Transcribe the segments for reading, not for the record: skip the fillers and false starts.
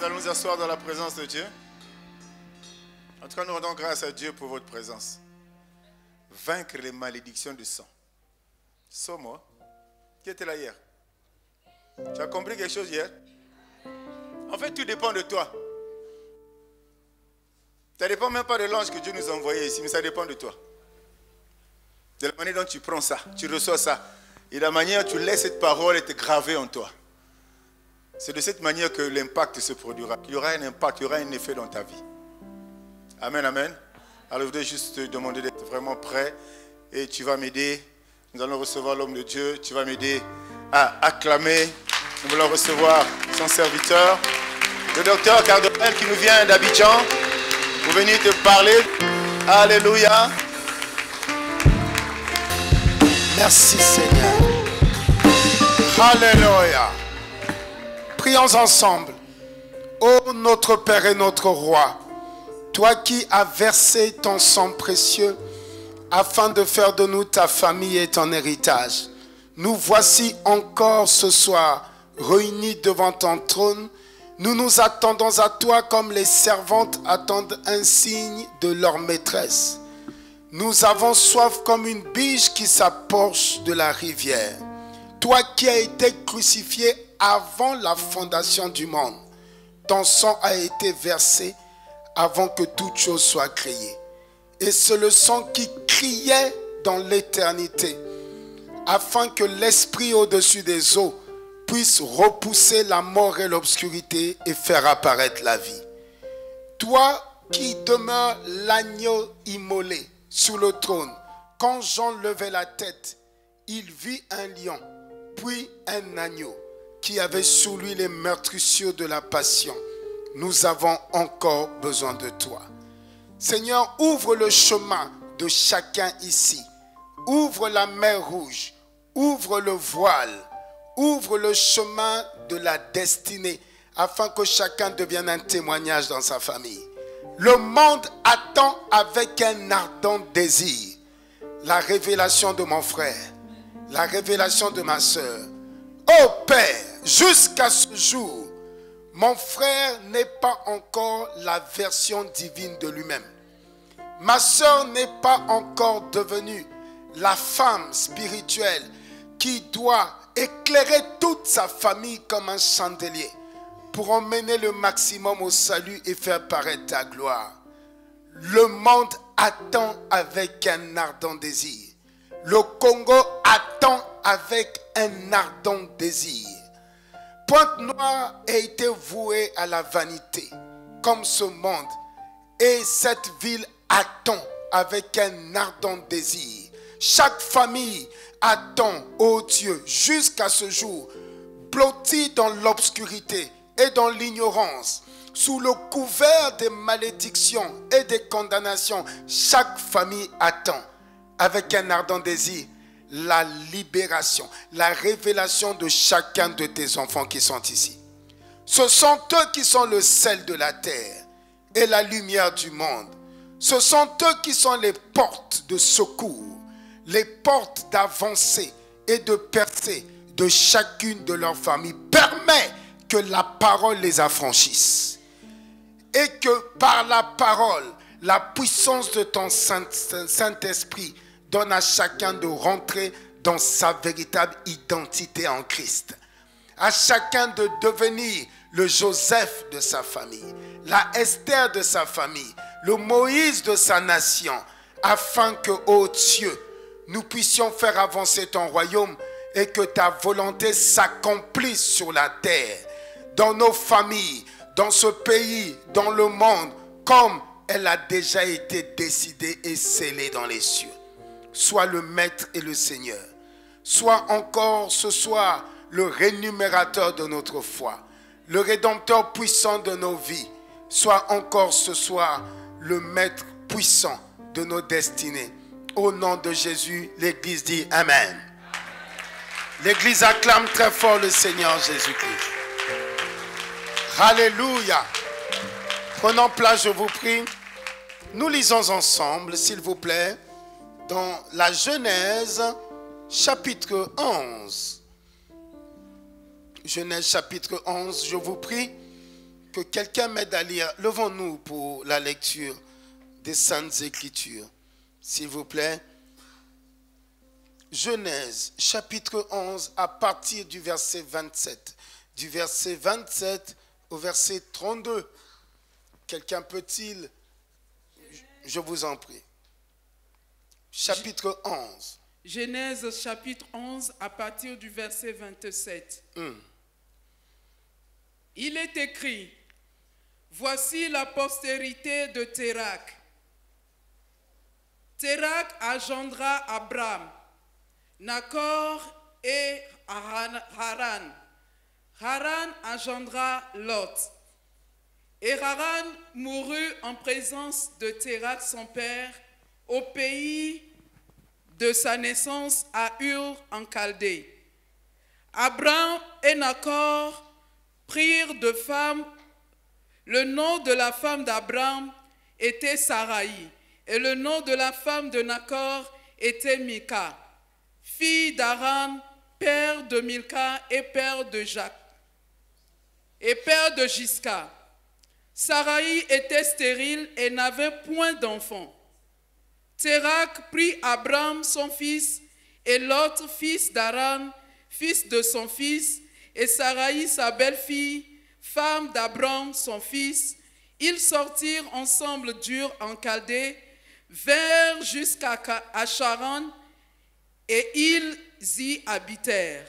allons nous asseoir dans la présence de Dieu. En tout cas, nous rendons grâce à Dieu pour votre présence. Vaincre les malédictions du sang. Somo, qui était là hier? Tu as compris quelque chose hier? En fait, tout dépend de toi. Ça ne dépend même pas de l'ange que Dieu nous a envoyé ici, mais ça dépend de toi. De la manière dont tu prends ça, tu reçois ça. Et de la manière dont tu laisses cette parole être gravée en toi. C'est de cette manière que l'impact se produira. Il y aura un impact, il y aura un effet dans ta vie. Amen, amen. Alors je voudrais juste te demander d'être vraiment prêt. Et tu vas m'aider. Nous allons recevoir l'homme de Dieu. Tu vas m'aider à acclamer. Nous voulons recevoir son serviteur, le docteur Cardonel qui nous vient d'Abidjan. Pour venir te parler. Alléluia. Merci Seigneur. Alléluia. Prions ensemble. Ô notre Père et notre Roi, toi qui as versé ton sang précieux afin de faire de nous ta famille et ton héritage, nous voici encore ce soir réunis devant ton trône. Nous nous attendons à toi comme les servantes attendent un signe de leur maîtresse. Nous avons soif comme une biche qui s'approche de la rivière. Toi qui as été crucifié avant la fondation du monde, ton sang a été versé avant que toute chose soit créée. Et c'est le sang qui criait dans l'éternité, afin que l'esprit au-dessus des eaux puisse repousser la mort et l'obscurité et faire apparaître la vie. Toi qui demeures l'agneau immolé sur le trône, quand Jean levait la tête, il vit un lion, puis un agneau qui avait sur lui les meurtrissures de la passion. Nous avons encore besoin de toi. Seigneur, ouvre le chemin de chacun ici. Ouvre la mer Rouge. Ouvre le voile. Ouvre le chemin de la destinée afin que chacun devienne un témoignage dans sa famille. Le monde attend avec un ardent désir la révélation de mon frère, la révélation de ma soeur. Ô Père, jusqu'à ce jour, mon frère n'est pas encore la version divine de lui-même. Ma soeur n'est pas encore devenue la femme spirituelle qui doit éclairer toute sa famille comme un chandelier pour emmener le maximum au salut et faire paraître ta gloire. Le monde attend avec un ardent désir. Le Congo attend avec un ardent désir. Pointe-Noire a été vouée à la vanité, comme ce monde. Et cette ville attend avec un ardent désir. Chaque famille attend, ô Dieu, jusqu'à ce jour, blottie dans l'obscurité et dans l'ignorance, sous le couvert des malédictions et des condamnations. Chaque famille attend, avec un ardent désir, la libération, la révélation de chacun de tes enfants qui sont ici. Ce sont eux qui sont le sel de la terre et la lumière du monde. Ce sont eux qui sont les portes de secours, les portes d'avancée et de percée de chacune de leurs familles. Permets que la parole les affranchisse et que par la parole, la puissance de ton Saint-Esprit donne à chacun de rentrer dans sa véritable identité en Christ. À chacun de devenir le Joseph de sa famille, la Esther de sa famille, le Moïse de sa nation, afin que, ô Dieu, nous puissions faire avancer ton royaume et que ta volonté s'accomplisse sur la terre, dans nos familles, dans ce pays, dans le monde, comme elle a déjà été décidée et scellée dans les cieux. Sois le Maître et le Seigneur. Sois encore ce soir le rémunérateur de notre foi, le Rédempteur puissant de nos vies. Sois encore ce soir le Maître puissant de nos destinées. Au nom de Jésus, l'Église dit Amen. L'Église acclame très fort le Seigneur Jésus-Christ. Alléluia. Prenons place, je vous prie. Nous lisons ensemble, s'il vous plaît, dans la Genèse, chapitre 11. Genèse, chapitre 11, je vous prie. que quelqu'un m'aide à lire. Levons-nous pour la lecture des Saintes Écritures, s'il vous plaît. Genèse, chapitre 11, à partir du verset 27. Du verset 27 au verset 32. Quelqu'un peut-il, je vous en prie. Chapitre 11. Genèse chapitre 11 à partir du verset 27. Il est écrit, voici la postérité de Térakh. Térakh engendra Abram, Nacor et Haran. Haran engendra Lot. Et Haran mourut en présence de Térakh son père au pays de sa naissance à Ur en Chaldée. Abram et Nacor prirent de femme. Le nom de la femme d'Abram était Saraï, et le nom de la femme de Nacor était Mika, fille d'Haran, père de Milka et père de Gisca. Saraï était stérile et n'avait point d'enfant. Térakh prit Abram son fils et Lot fils d'Haran, fils de son fils, et Saraï sa belle-fille, femme d'Abram son fils. Ils sortirent ensemble d'Ur en Chaldée, vinrent jusqu'à Charan, et ils y habitèrent.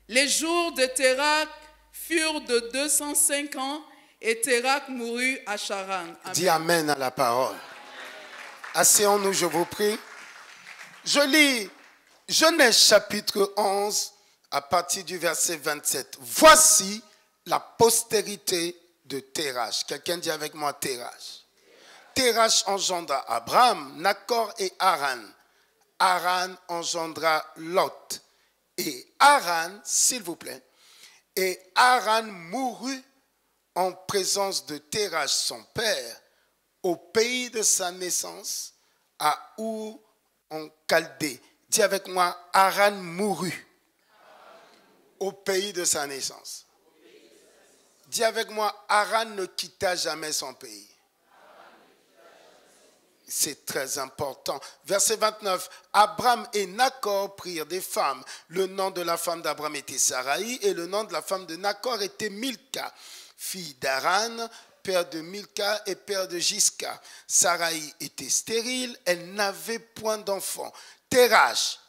Les jours de Térakh furent de 205 ans, et Térakh mourut à Charan. Amen. Dis Amen à la parole. Asseyons-nous, je vous prie. Je lis Genèse chapitre 11 à partir du verset 27. Voici la postérité de Térakh. Quelqu'un dit avec moi Térakh. Térakh engendra Abram, Nacor et Haran. Haran engendra Lot. Et Haran, s'il vous plaît, et Haran mourut en présence de Térakh son père, au pays de sa naissance, à Ur en Chaldée. Dis avec moi, Haran mourut au pays de sa naissance. Dis avec moi, Haran ne quitta jamais son pays. C'est très important. Verset 29. Abram et Nacor prirent des femmes. Le nom de la femme d'Abram était Saraï et le nom de la femme de Nacor était Milka, fille d'Haran, père de Milka et père de Gisca. Saraï était stérile, elle n'avait point d'enfant. Térakh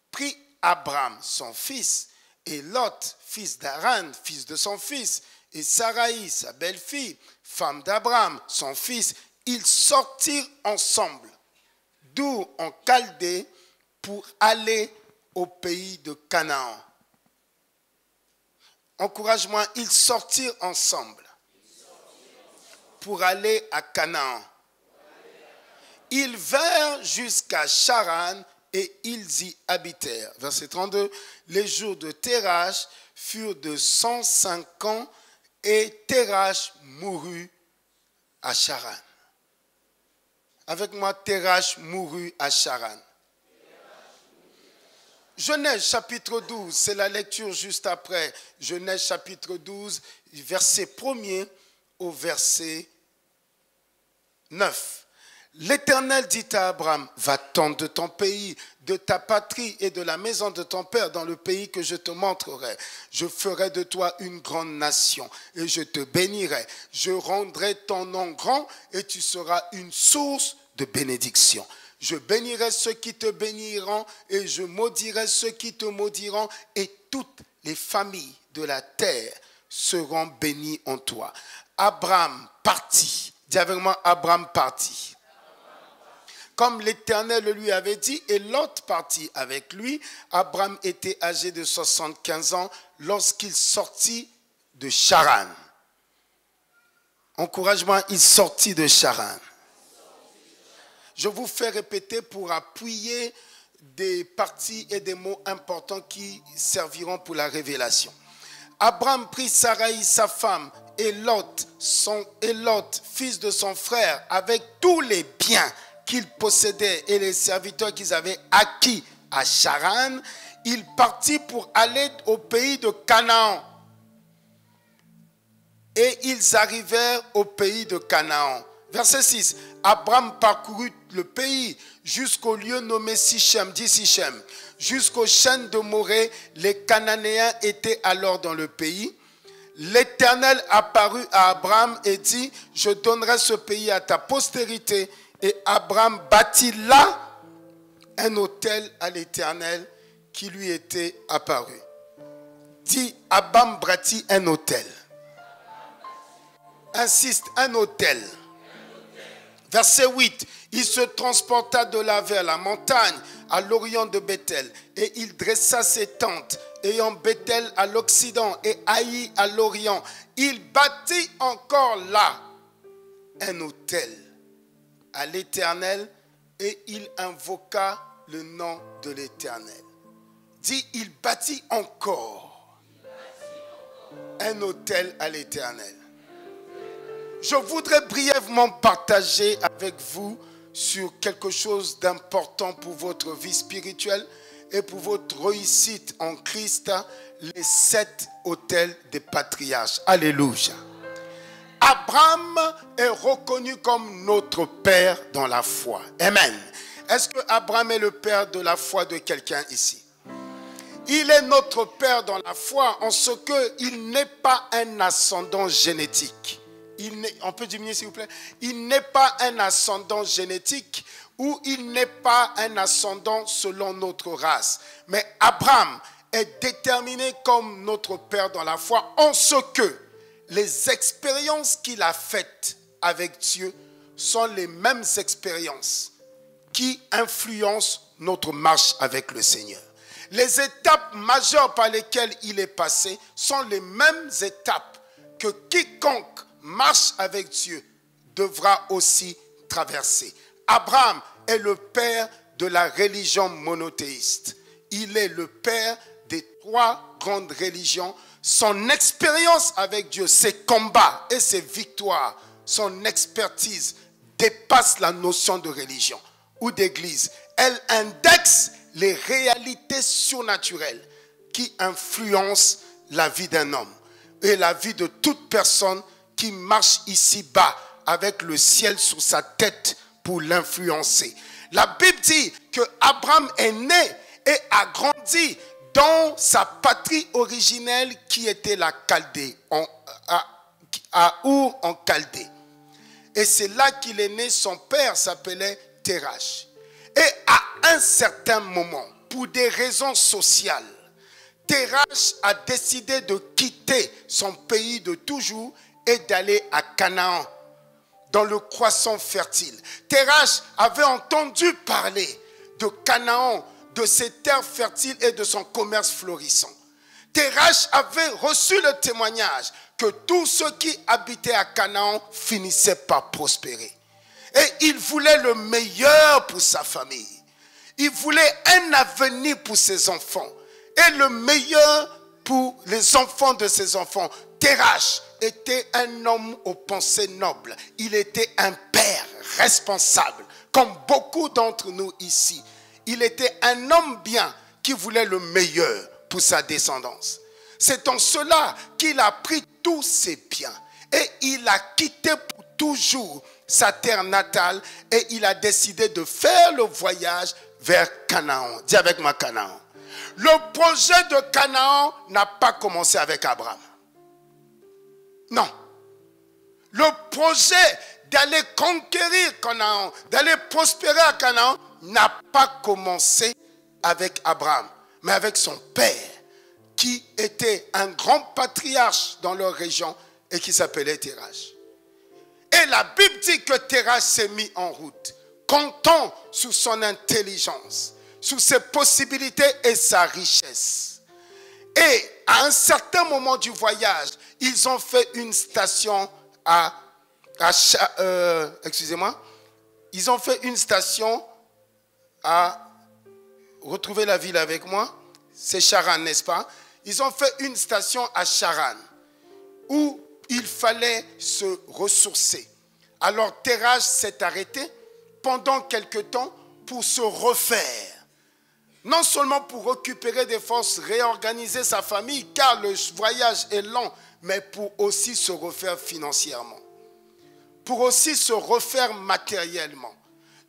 prit Abram, son fils, et Lot, fils d'Haran, fils de son fils, et Saraï, sa belle-fille, femme d'Abram, son fils. Ils sortirent ensemble d'Ur en Chaldée pour aller au pays de Canaan. Encourage-moi, ils sortirent ensemble pour aller à Canaan. Ils vinrent jusqu'à Charan et ils y habitèrent. Verset 32. Les jours de Térakh furent de 105 ans et Térakh mourut à Charan. Avec moi, Térakh mourut à Charan. Genèse chapitre 12, c'est la lecture juste après. Genèse chapitre 12, verset 1er au verset 9. L'Éternel dit à Abram, va-t'en de ton pays, de ta patrie et de la maison de ton père dans le pays que je te montrerai. Je ferai de toi une grande nation et je te bénirai. Je rendrai ton nom grand et tu seras une source de bénédiction. Je bénirai ceux qui te béniront et je maudirai ceux qui te maudiront et toutes les familles de la terre seront bénies en toi. Abram partit. Dis avec moi, Abram partit. Comme l'Éternel le lui avait dit, et Lot partit avec lui. Abram était âgé de 75 ans lorsqu'il sortit de Charan. Encouragement, il sortit de Charan. Je vous fais répéter pour appuyer des parties et des mots importants qui serviront pour la révélation. Abram prit Saraï, sa femme, et Lot, fils de son frère, avec tous les biens qu'il possédait et les serviteurs qu'ils avaient acquis à Charan. Il partit pour aller au pays de Canaan. et ils arrivèrent au pays de Canaan. Verset 6. Abraham parcourut le pays jusqu'au lieu nommé Sichem, dit Sichem, jusqu'aux chaînes de Morée. Les Cananéens étaient alors dans le pays. L'Éternel apparut à Abraham et dit, je donnerai ce pays à ta postérité. Et Abraham bâtit là un autel à l'Éternel qui lui était apparu. Dit, Abraham bâtit un autel. Insiste, un autel. Verset 8. Il se transporta de là vers la montagne, à l'orient de Bethel, et il dressa ses tentes, ayant Bethel à l'occident et Haï à l'orient. Il bâtit encore là un autel à l'Éternel, et il invoqua le nom de l'Éternel. Dit, il bâtit encore un autel à l'Éternel. Je voudrais brièvement partager avec vous sur quelque chose d'important pour votre vie spirituelle et pour votre réussite en Christ, les 7 autels des patriarches. Alléluia. Abraham est reconnu comme notre père dans la foi. Amen. Est-ce que Abraham est le père de la foi de quelqu'un ici? Il est notre père dans la foi en ce qu'il n'est pas un ascendant génétique. On peut diminuer s'il vous plaît. Il n'est pas un ascendant génétique ou il n'est pas un ascendant selon notre race. Mais Abraham est déterminé comme notre père dans la foi en ce que les expériences qu'il a faites avec Dieu sont les mêmes expériences qui influencent notre marche avec le Seigneur. Les étapes majeures par lesquelles il est passé sont les mêmes étapes que quiconque marche avec Dieu devra aussi traverser. Abraham est le père de la religion monothéiste. Il est le père des 3 grandes religions. Son expérience avec Dieu, ses combats et ses victoires, son expertise dépasse la notion de religion ou d'église. Elle indexe les réalités surnaturelles qui influencent la vie d'un homme et la vie de toute personne qui marche ici-bas avec le ciel sur sa tête pour l'influencer. La Bible dit que Abraham est né et a grandi dans sa patrie originelle qui était la Chaldée, à Our en Chaldée. Et c'est là qu'il est né. Son père s'appelait Terach. Et à un certain moment, pour des raisons sociales, Terach a décidé de quitter son pays de toujours et d'aller à Canaan, dans le croissant fertile. Terach avait entendu parler de Canaan, de ses terres fertiles et de son commerce florissant. Terach avait reçu le témoignage que tous ceux qui habitaient à Canaan finissaient par prospérer. Et il voulait le meilleur pour sa famille. Il voulait un avenir pour ses enfants et le meilleur pour les enfants de ses enfants. Terach était un homme aux pensées nobles. Il était un père responsable, comme beaucoup d'entre nous ici. Il était un homme bien qui voulait le meilleur pour sa descendance. C'est en cela qu'il a pris tous ses biens et il a quitté pour toujours sa terre natale et il a décidé de faire le voyage vers Canaan. Dis avec moi Canaan. Le projet de Canaan n'a pas commencé avec Abraham. Non. Le projet d'aller conquérir Canaan, d'aller prospérer à Canaan, n'a pas commencé avec Abraham, mais avec son père, qui était un grand patriarche dans leur région et qui s'appelait Terach. Et la Bible dit que Terach s'est mis en route, comptant sur son intelligence, sur ses possibilités et sa richesse. Et à un certain moment du voyage, ils ont fait une station ils ont fait une station à retrouver la ville avec moi. C'est Charan, n'est-ce pas? Ils ont fait une station à Charan où il fallait se ressourcer. Alors Terach s'est arrêté pendant quelque temps pour se refaire. non seulement pour récupérer des forces, réorganiser sa famille, car le voyage est lent, mais pour aussi se refaire financièrement, pour aussi se refaire matériellement.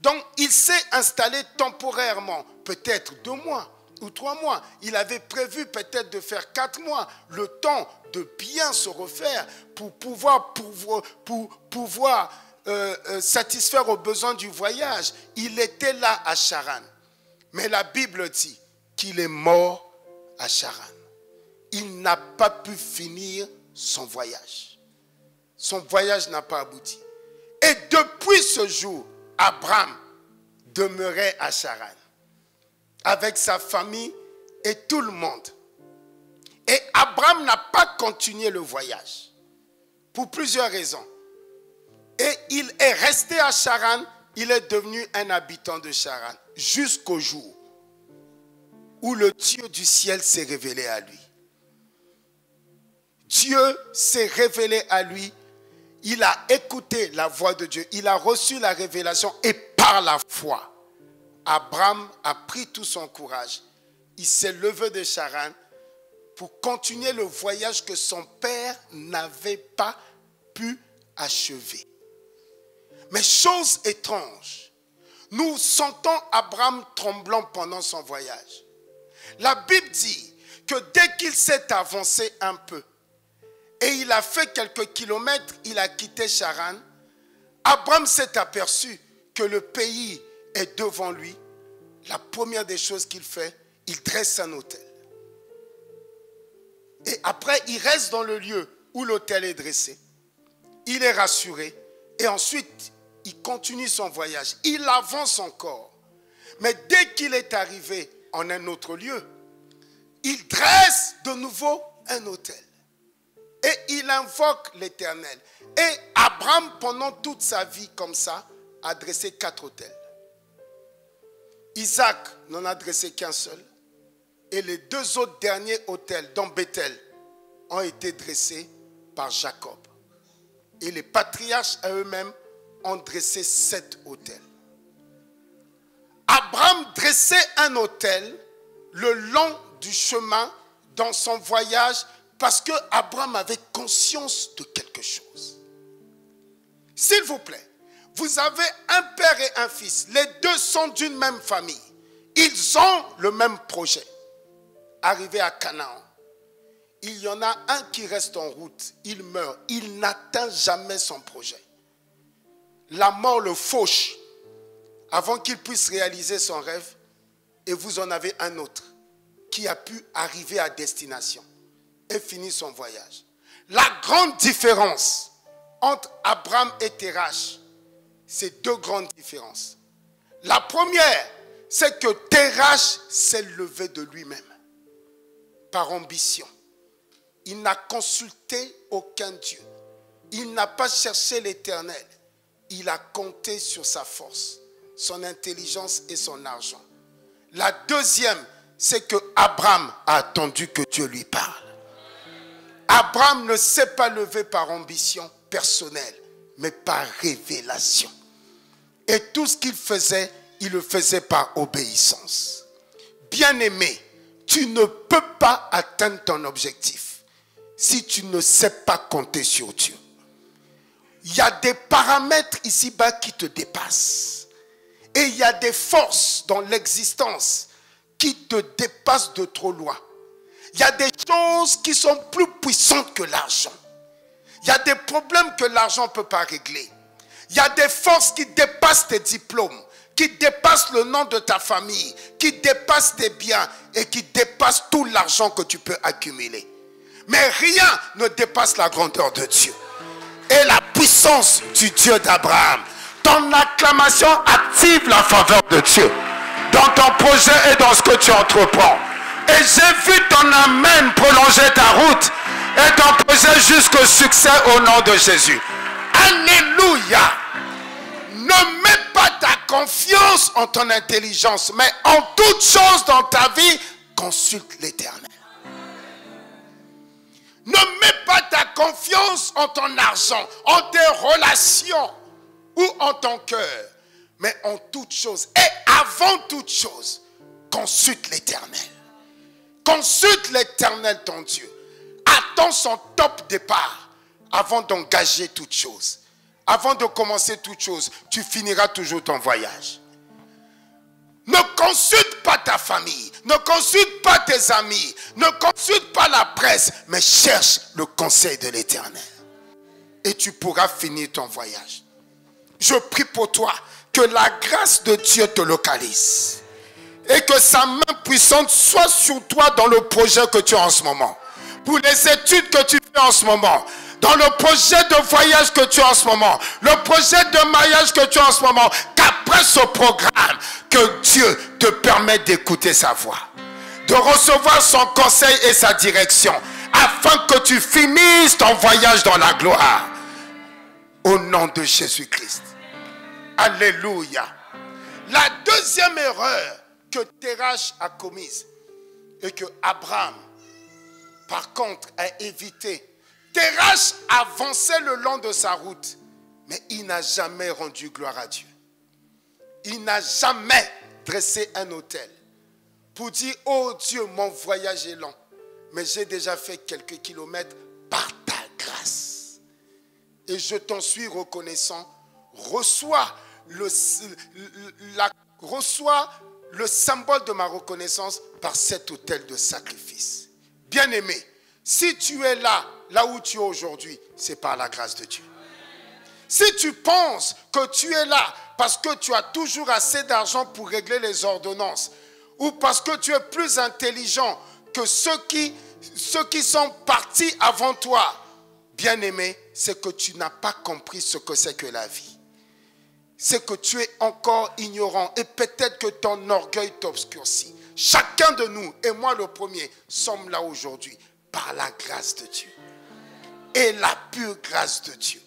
Donc, il s'est installé temporairement, peut-être 2 mois ou 3 mois. Il avait prévu peut-être de faire 4 mois, le temps de bien se refaire pour pouvoir satisfaire aux besoins du voyage. Il était là à Charan. Mais la Bible dit qu'il est mort à Charan. Il n'a pas pu finir son voyage. Son voyage n'a pas abouti. Et depuis ce jour, Abraham demeurait à Charan avec sa famille et tout le monde. Et Abraham n'a pas continué le voyage pour plusieurs raisons. Et il est resté à Charan, il est devenu un habitant de Charan jusqu'au jour où le Dieu du ciel s'est révélé à lui. Dieu s'est révélé à lui. Il a écouté la voix de Dieu. Il a reçu la révélation et par la foi, Abraham a pris tout son courage. Il s'est levé de Charan pour continuer le voyage que son père n'avait pas pu achever. Mais chose étrange, nous sentons Abraham tremblant pendant son voyage. La Bible dit que dès qu'il s'est avancé un peu, et il a fait quelques kilomètres, il a quitté Charan. Abraham s'est aperçu que le pays est devant lui. La première des choses qu'il fait, il dresse un autel. Et après, il reste dans le lieu où l'autel est dressé. Il est rassuré. Et ensuite, il continue son voyage. Il avance encore. Mais dès qu'il est arrivé en un autre lieu, il dresse de nouveau un autel. Et il invoque l'Éternel. Et Abraham, pendant toute sa vie comme ça, a dressé 4 autels. Isaac n'en a dressé qu'un seul. Et les 2 autres derniers autels, dont Bethel, ont été dressés par Jacob. Et les patriarches à eux-mêmes ont dressé 7 autels. Abraham dressait un autel le long du chemin dans son voyage parce que Abraham avait conscience de quelque chose. S'il vous plaît, vous avez un père et un fils. Les 2 sont d'une même famille. Ils ont le même projet. Arrivé à Canaan, il y en a un qui reste en route. Il meurt. Il n'atteint jamais son projet. La mort le fauche avant qu'il puisse réaliser son rêve. Et vous en avez un autre qui a pu arriver à destination et finir son voyage. La grande différence entre Abraham et Terach, c'est 2 grandes différences. La première, c'est que Terach s'est levé de lui-même par ambition. Il n'a consulté aucun Dieu. Il n'a pas cherché l'Éternel. Il a compté sur sa force, son intelligence et son argent. La deuxième, c'est que Abraham a attendu que Dieu lui parle. Abraham ne s'est pas levé par ambition personnelle, mais par révélation. Et tout ce qu'il faisait, il le faisait par obéissance. Bien-aimé, tu ne peux pas atteindre ton objectif si tu ne sais pas compter sur Dieu. Il y a des paramètres ici-bas qui te dépassent. Et il y a des forces dans l'existence qui te dépassent de trop loin. Il y a des choses qui sont plus puissantes que l'argent. Il y a des problèmes que l'argent ne peut pas régler. Il y a des forces qui dépassent tes diplômes, qui dépassent le nom de ta famille, qui dépassent tes biens et qui dépassent tout l'argent que tu peux accumuler. Mais rien ne dépasse la grandeur de Dieu et la puissance du Dieu d'Abraham. Ton acclamation active la faveur de Dieu dans ton projet et dans ce que tu entreprends. Et j'ai vu ton amen prolonger ta route et ton projet jusqu'au succès au nom de Jésus. Alléluia. Ne mets pas ta confiance en ton intelligence, mais en toute chose dans ta vie, consulte l'Éternel. Ne mets pas ta confiance en ton argent, en tes relations ou en ton cœur, mais en toute chose. Et avant toute chose, consulte l'Éternel. Consulte l'Éternel ton Dieu. Attends son top départ avant d'engager toute chose. Avant de commencer toute chose, tu finiras toujours ton voyage. Ne consulte pas ta famille, ne consulte pas tes amis, ne consulte pas la presse, mais cherche le conseil de l'Éternel. Et tu pourras finir ton voyage. Je prie pour toi que la grâce de Dieu te localise. Et que sa main puissante soit sur toi dans le projet que tu as en ce moment. Pour les études que tu fais en ce moment. Dans le projet de voyage que tu as en ce moment. Le projet de mariage que tu as en ce moment. Qu'après ce programme, que Dieu te permette d'écouter sa voix. De recevoir son conseil et sa direction. Afin que tu finisses ton voyage dans la gloire. Au nom de Jésus-Christ. Alléluia. La deuxième erreur que Terach a commise et que Abraham, par contre, a évité. Terach avançait le long de sa route, mais il n'a jamais rendu gloire à Dieu. Il n'a jamais dressé un autel pour dire, oh Dieu, mon voyage est long, mais j'ai déjà fait quelques kilomètres par ta grâce. Et je t'en suis reconnaissant. Reçois le symbole de ma reconnaissance par cet autel de sacrifice. Bien-aimé, si tu es là où tu es aujourd'hui, c'est par la grâce de Dieu. Si tu penses que tu es là parce que tu as toujours assez d'argent pour régler les ordonnances, ou parce que tu es plus intelligent que ceux qui sont partis avant toi, bien-aimé, c'est que tu n'as pas compris ce que c'est que la vie. C'est que tu es encore ignorant et peut-être que ton orgueil t'obscurcit. Chacun de nous, et moi le premier, sommes là aujourd'hui par la grâce de Dieu. Et la pure grâce de Dieu.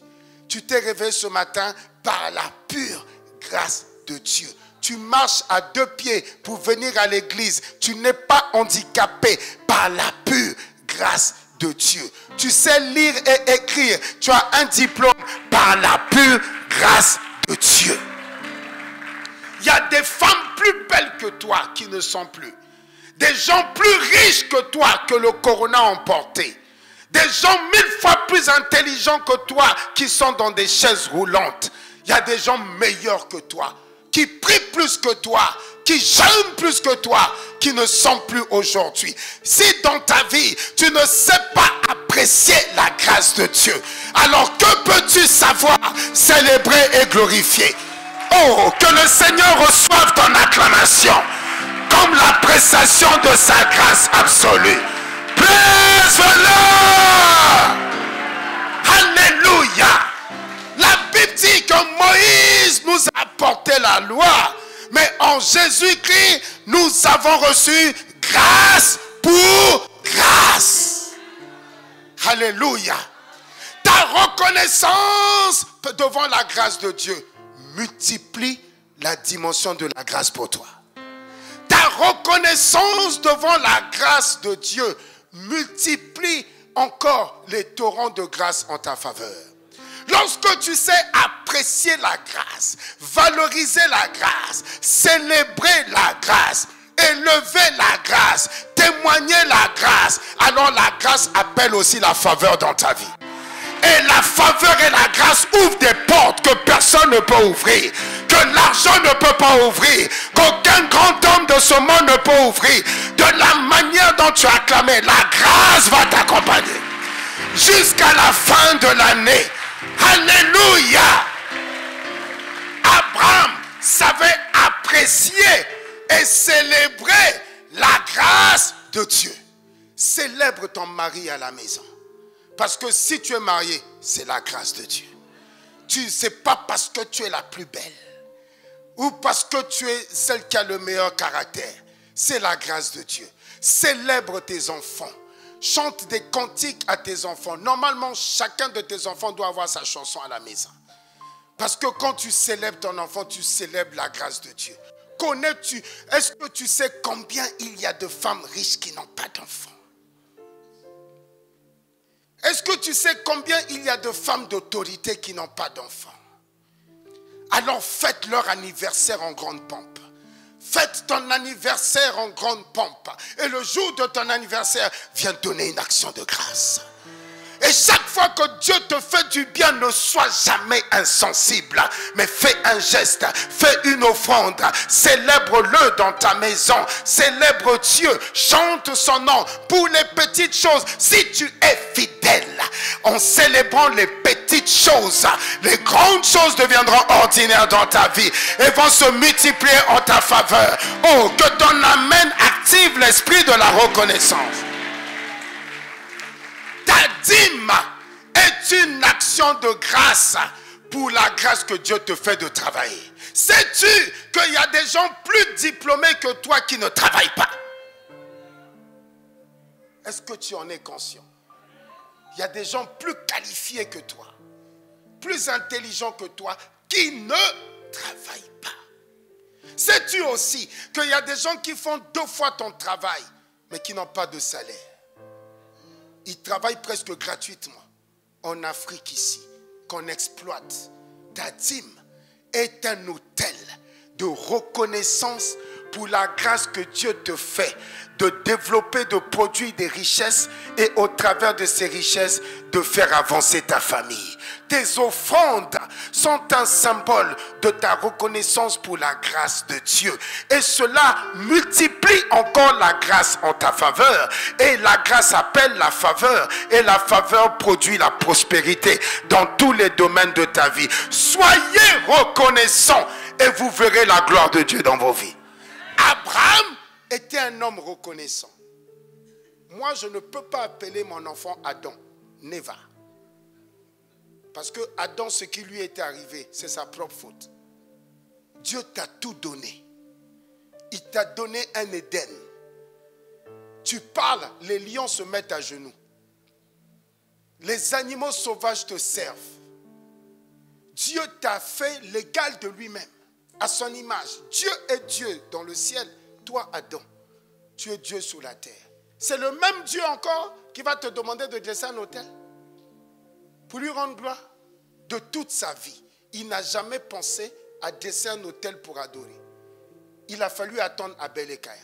Tu t'es réveillé ce matin par la pure grâce de Dieu. Tu marches à 2 pieds pour venir à l'église. Tu n'es pas handicapé par la pure grâce de Dieu. Tu sais lire et écrire. Tu as un diplôme par la pure grâce de Dieu. Il y a des femmes plus belles que toi qui ne sont plus. Des gens plus riches que toi que le corona a emporté. Des gens 1000 fois plus intelligents que toi qui sont dans des chaises roulantes. Il y a des gens meilleurs que toi, qui prient plus que toi, qui jeûnent plus que toi, qui ne sont plus aujourd'hui. Si dans ta vie, tu ne sais pas apprécier la grâce de Dieu, alors que peux-tu savoir célébrer et glorifier? Oh, que le Seigneur reçoive ton acclamation comme l'appréciation de sa grâce absolue. Praise-le! Alléluia! La Bible dit que Moïse nous a apporté la loi, mais en Jésus-Christ, nous avons reçu grâce pour grâce. Alléluia! Ta reconnaissance devant la grâce de Dieu multiplie la dimension de la grâce pour toi. Ta reconnaissance devant la grâce de Dieu multiplie encore les torrents de grâce en ta faveur. Lorsque tu sais apprécier la grâce, valoriser la grâce, célébrer la grâce, élever la grâce, témoigner la grâce, alors la grâce appelle aussi la faveur dans ta vie. Et la faveur et la grâce ouvrent des portes que personne ne peut ouvrir, que l'argent ne peut pas ouvrir, qu'aucun grand homme de ce monde ne peut ouvrir. De la manière dont tu as clamé, la grâce va t'accompagner jusqu'à la fin de l'année. Alléluia! Abraham savait apprécier et célébrer la grâce de Dieu. Célèbre ton mari à la maison. Parce que si tu es marié, c'est la grâce de Dieu. Tu ne sais pas parce que tu es la plus belle. Ou parce que tu es celle qui a le meilleur caractère. C'est la grâce de Dieu. Célèbre tes enfants. Chante des cantiques à tes enfants. Normalement, chacun de tes enfants doit avoir sa chanson à la maison. Parce que quand tu célèbres ton enfant, tu célèbres la grâce de Dieu. Connais-tu, est-ce que tu sais combien il y a de femmes riches qui n'ont pas d'enfants? Est-ce que tu sais combien il y a de femmes d'autorité qui n'ont pas d'enfants? Alors faites leur anniversaire en grande pompe. Fête ton anniversaire en grande pompe. Et le jour de ton anniversaire, viens donner une action de grâce. Et chaque fois que Dieu te fait du bien, ne sois jamais insensible. Mais fais un geste, fais une offrande. Célèbre-le dans ta maison. Célèbre Dieu, chante son nom pour les petites choses. Si tu es fidèle, en célébrant les petites choses, les grandes choses deviendront ordinaires dans ta vie et vont se multiplier en ta faveur. Oh, que ton amen active l'esprit de la reconnaissance. Ta dîme est une action de grâce pour la grâce que Dieu te fait de travailler. Sais-tu qu'il y a des gens plus diplômés que toi qui ne travaillent pas? Est-ce que tu en es conscient? Il y a des gens plus qualifiés que toi, plus intelligents que toi, qui ne travaillent pas. Sais-tu aussi qu'il y a des gens qui font 2 fois ton travail, mais qui n'ont pas de salaire? Ils travaillent presque gratuitement. En Afrique ici, qu'on exploite. Ta dîme est un autel de reconnaissance pour la grâce que Dieu te fait de développer, de produire des richesses et au travers de ces richesses, de faire avancer ta famille. Tes offrandes sont un symbole de ta reconnaissance pour la grâce de Dieu. Et cela multiplie encore la grâce en ta faveur. Et la grâce appelle la faveur. Et la faveur produit la prospérité dans tous les domaines de ta vie. Soyez reconnaissants et vous verrez la gloire de Dieu dans vos vies. Abraham était un homme reconnaissant. Moi, je ne peux pas appeler mon enfant Adam. Never. Parce que Adam, ce qui lui était arrivé, c'est sa propre faute. Dieu t'a tout donné. Il t'a donné un Éden. Tu parles, les lions se mettent à genoux. Les animaux sauvages te servent. Dieu t'a fait l'égal de lui-même, à son image. Dieu est Dieu dans le ciel. Toi, Adam, tu es Dieu sur la terre. C'est le même Dieu encore qui va te demander de dresser un autel pour lui rendre gloire. De toute sa vie, il n'a jamais pensé à dresser un autel pour adorer. Il a fallu attendre Abel et Caïn.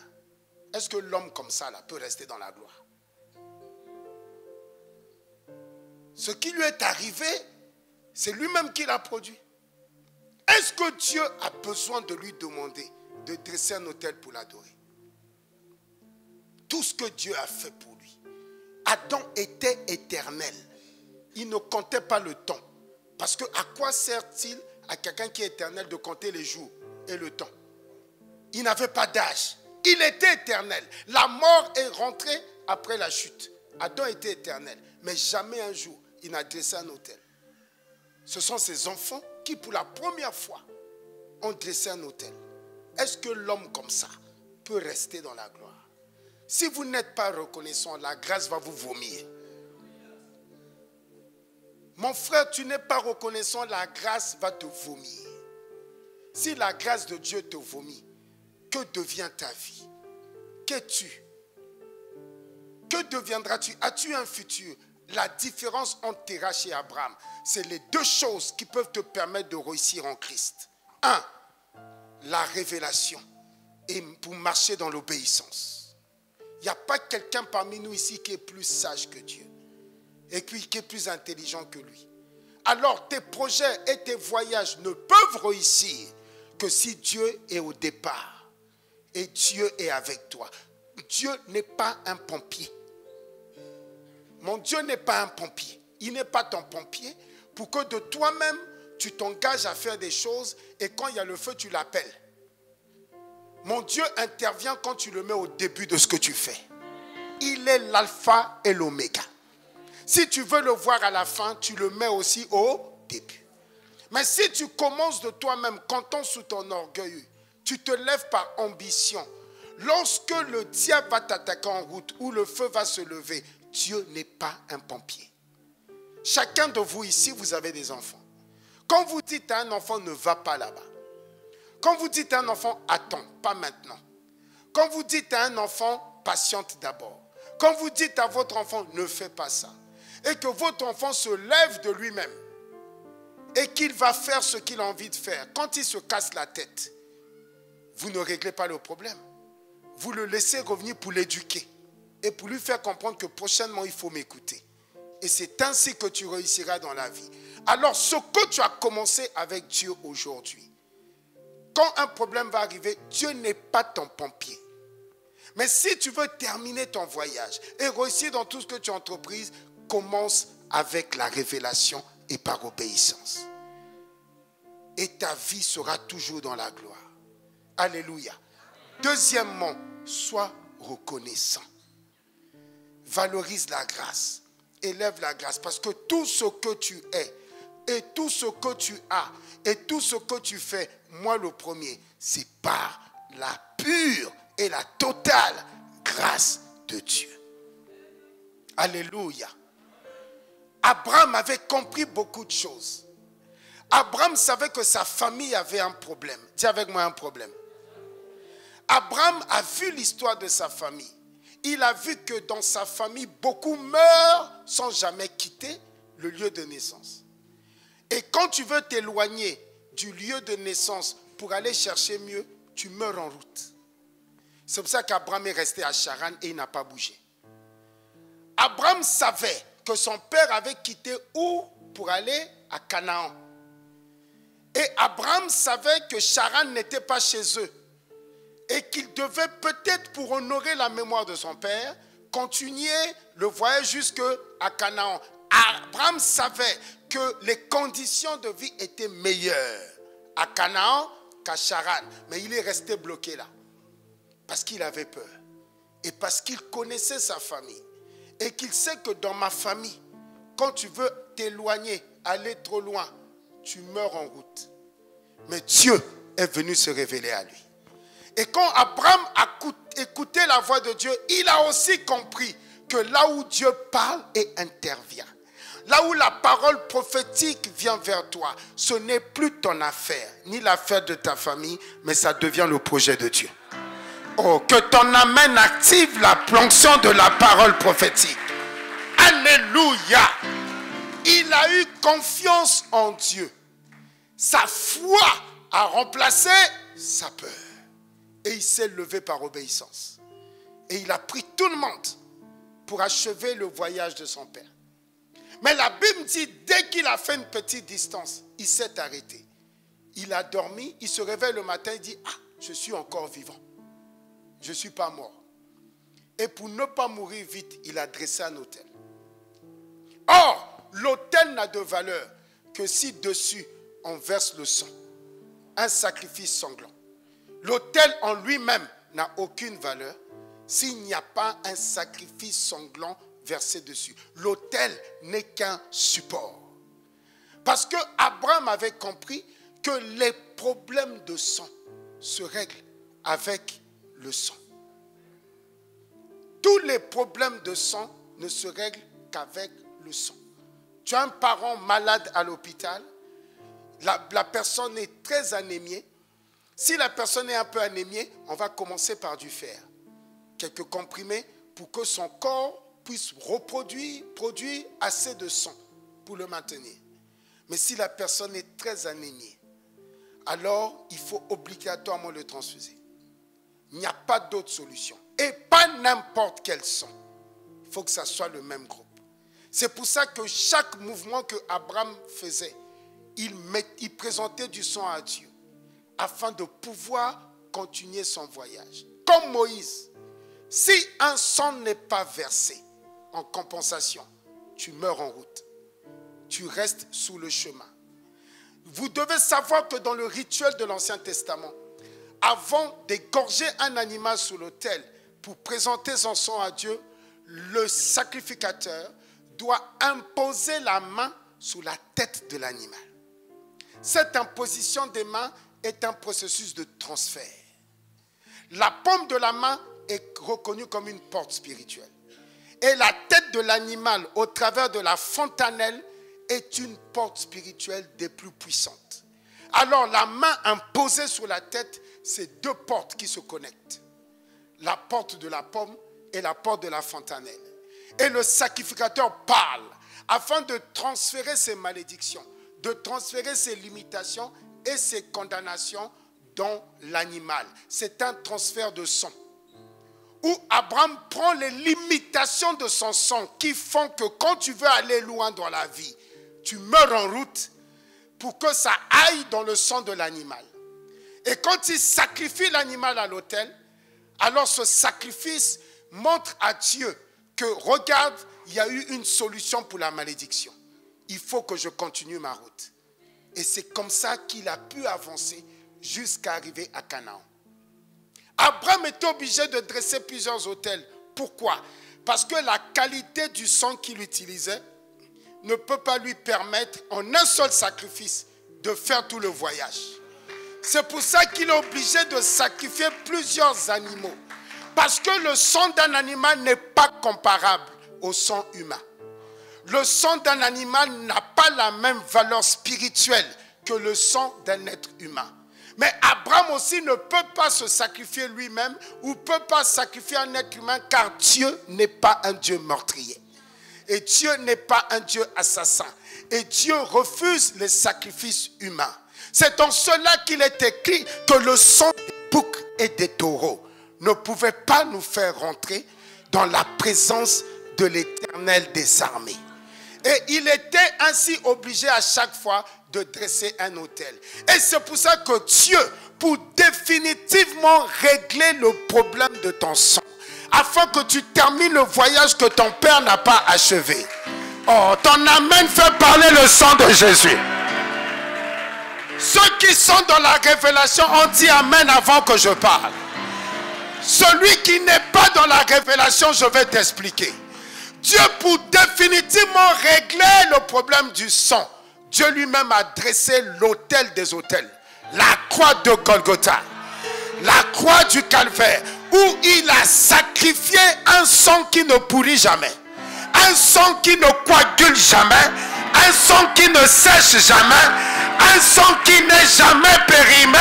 Est-ce que l'homme comme ça là, peut rester dans la gloire? Ce qui lui est arrivé, c'est lui-même qui l'a produit. Est-ce que Dieu a besoin de lui demander de dresser un autel pour l'adorer? Tout ce que Dieu a fait pour lui. Adam était éternel. Il ne comptait pas le temps. Parce que à quoi sert-il à quelqu'un qui est éternel de compter les jours et le temps? Il n'avait pas d'âge. Il était éternel. La mort est rentrée après la chute. Adam était éternel. Mais jamais un jour, il n'a dressé un autel. Ce sont ses enfants qui, pour la première fois, ont dressé un autel. Est-ce que l'homme comme ça peut rester dans la gloire? Si vous n'êtes pas reconnaissant, la grâce va vous vomir. Mon frère, tu n'es pas reconnaissant, la grâce va te vomir. Si la grâce de Dieu te vomit, que devient ta vie? Qu'es-tu? Que deviendras-tu? As-tu un futur? La différence entre Terach et Abraham, c'est les 2 choses qui peuvent te permettre de réussir en Christ. 1, la révélation et pour marcher dans l'obéissance. Il n'y a pas quelqu'un parmi nous ici qui est plus sage que Dieu et puis qui est plus intelligent que lui. Alors tes projets et tes voyages ne peuvent réussir que si Dieu est au départ et Dieu est avec toi. Dieu n'est pas un pompier. Mon Dieu n'est pas un pompier. Il n'est pas ton pompier pour que de toi-même, tu t'engages à faire des choses et quand il y a le feu, tu l'appelles. Mon Dieu intervient quand tu le mets au début de ce que tu fais. Il est l'alpha et l'oméga. Si tu veux le voir à la fin, tu le mets aussi au début. Mais si tu commences de toi-même, comptant sous ton orgueil, tu te lèves par ambition. Lorsque le diable va t'attaquer en route ou le feu va se lever, Dieu n'est pas un pompier. Chacun de vous ici, vous avez des enfants. Quand vous dites à un enfant, ne va pas là-bas. Quand vous dites à un enfant, attends, pas maintenant. Quand vous dites à un enfant, patiente d'abord. Quand vous dites à votre enfant, ne fais pas ça. Et que votre enfant se lève de lui-même. Et qu'il va faire ce qu'il a envie de faire. Quand il se casse la tête, vous ne réglez pas le problème. Vous le laissez revenir pour l'éduquer et pour lui faire comprendre que prochainement, il faut m'écouter. Et c'est ainsi que tu réussiras dans la vie. Alors, ce que tu as commencé avec Dieu aujourd'hui, quand un problème va arriver, Dieu n'est pas ton pompier. Mais si tu veux terminer ton voyage et réussir dans tout ce que tu as entreprise, commence avec la révélation et par obéissance. Et ta vie sera toujours dans la gloire. Alléluia. Deuxièmement, sois reconnaissant. Valorise la grâce. Élève la grâce. Parce que tout ce que tu es, et tout ce que tu as, et tout ce que tu fais, moi le premier, c'est par la pure et la totale grâce de Dieu. Alléluia. Abraham avait compris beaucoup de choses. Abraham savait que sa famille avait un problème. Dis avec moi un problème. Abraham a vu l'histoire de sa famille. Il a vu que dans sa famille, beaucoup meurent sans jamais quitter le lieu de naissance. Et quand tu veux t'éloigner du lieu de naissance pour aller chercher mieux, tu meurs en route. C'est pour ça qu'Abraham est resté à Charan et il n'a pas bougé. Abraham savait que son père avait quitté où pour aller à Canaan. Et Abraham savait que Charan n'était pas chez eux. Et qu'il devait peut-être, pour honorer la mémoire de son père, continuer le voyage jusqu'à Canaan. Abraham savait que les conditions de vie étaient meilleures à Canaan qu'à Charan. Mais il est resté bloqué là. Parce qu'il avait peur. Et parce qu'il connaissait sa famille. Et qu'il sait que dans ma famille, quand tu veux t'éloigner, aller trop loin, tu meurs en route. Mais Dieu est venu se révéler à lui. Et quand Abraham a écouté la voix de Dieu, il a aussi compris que là où Dieu parle et intervient, là où la parole prophétique vient vers toi, ce n'est plus ton affaire, ni l'affaire de ta famille, mais ça devient le projet de Dieu. Oh, que ton amen active la ponction de la parole prophétique. Alléluia. Il a eu confiance en Dieu. Sa foi a remplacé sa peur. Et il s'est levé par obéissance. Et il a pris tout le monde pour achever le voyage de son père. Mais la Bible dit, dès qu'il a fait une petite distance, il s'est arrêté. Il a dormi, il se réveille le matin, il dit, ah, je suis encore vivant. Je ne suis pas mort. Et pour ne pas mourir vite, il a dressé un autel. Or, l'autel n'a de valeur que si dessus on verse le sang. Un sacrifice sanglant. L'autel en lui-même n'a aucune valeur s'il n'y a pas un sacrifice sanglant versé dessus. L'autel n'est qu'un support. Parce que Abraham avait compris que les problèmes de sang se règlent avec le sang. Tous les problèmes de sang ne se règlent qu'avec le sang. Tu as un parent malade à l'hôpital, la personne est très anémiée. Si la personne est un peu anémiée, on va commencer par du fer. Quelques comprimés pour que son corps puisse produire assez de sang pour le maintenir. Mais si la personne est très anémiée, alors il faut obligatoirement le transfuser. Il n'y a pas d'autre solution. Et pas n'importe quel sang. Il faut que ça soit le même groupe. C'est pour ça que chaque mouvement que Abraham faisait, il présentait du sang à Dieu afin de pouvoir continuer son voyage. Comme Moïse, si un sang n'est pas versé en compensation, tu meurs en route. Tu restes sous le chemin. Vous devez savoir que dans le rituel de l'Ancien Testament, avant d'égorger un animal sur l'autel pour présenter son sang à Dieu, le sacrificateur doit imposer la main sur la tête de l'animal. Cette imposition des mains est un processus de transfert. La paume de la main est reconnue comme une porte spirituelle. Et la tête de l'animal, au travers de la fontanelle, est une porte spirituelle des plus puissantes. Alors la main imposée sur la tête, c'est deux portes qui se connectent. La porte de la paume et la porte de la fontanelle. Et le sacrificateur parle afin de transférer ses malédictions, de transférer ses limitations et ses condamnations dans l'animal. C'est un transfert de sang. Où Abraham prend les limitations de son sang qui font que quand tu veux aller loin dans la vie, tu meurs en route pour que ça aille dans le sang de l'animal. Et quand il sacrifie l'animal à l'autel, alors ce sacrifice montre à Dieu que, regarde, il y a eu une solution pour la malédiction. Il faut que je continue ma route. Et c'est comme ça qu'il a pu avancer jusqu'à arriver à Canaan. Abraham était obligé de dresser plusieurs autels. Pourquoi? Parce que la qualité du sang qu'il utilisait ne peut pas lui permettre, en un seul sacrifice, de faire tout le voyage. C'est pour ça qu'il est obligé de sacrifier plusieurs animaux. Parce que le sang d'un animal n'est pas comparable au sang humain. Le sang d'un animal n'a pas la même valeur spirituelle que le sang d'un être humain. Mais Abraham aussi ne peut pas se sacrifier lui-même ou ne peut pas sacrifier un être humain car Dieu n'est pas un Dieu meurtrier. Et Dieu n'est pas un Dieu assassin. Et Dieu refuse les sacrifices humains. C'est en cela qu'il est écrit que le sang des boucs et des taureaux ne pouvait pas nous faire rentrer dans la présence de l'Éternel des armées. Et il était ainsi obligé à chaque fois de dresser un autel. Et c'est pour ça que Dieu, pour définitivement régler le problème de ton sang, afin que tu termines le voyage que ton père n'a pas achevé. Oh, ton amen fait parler le sang de Jésus. Ceux qui sont dans la révélation ont dit amen avant que je parle. Celui qui n'est pas dans la révélation, je vais t'expliquer. Dieu, pour définitivement régler le problème du sang, Dieu lui-même a dressé l'autel des autels, la croix de Golgotha, la croix du calvaire, où il a sacrifié un sang qui ne pourrit jamais, un sang qui ne coagule jamais, un sang qui ne sèche jamais, un sang qui n'est jamais périmé,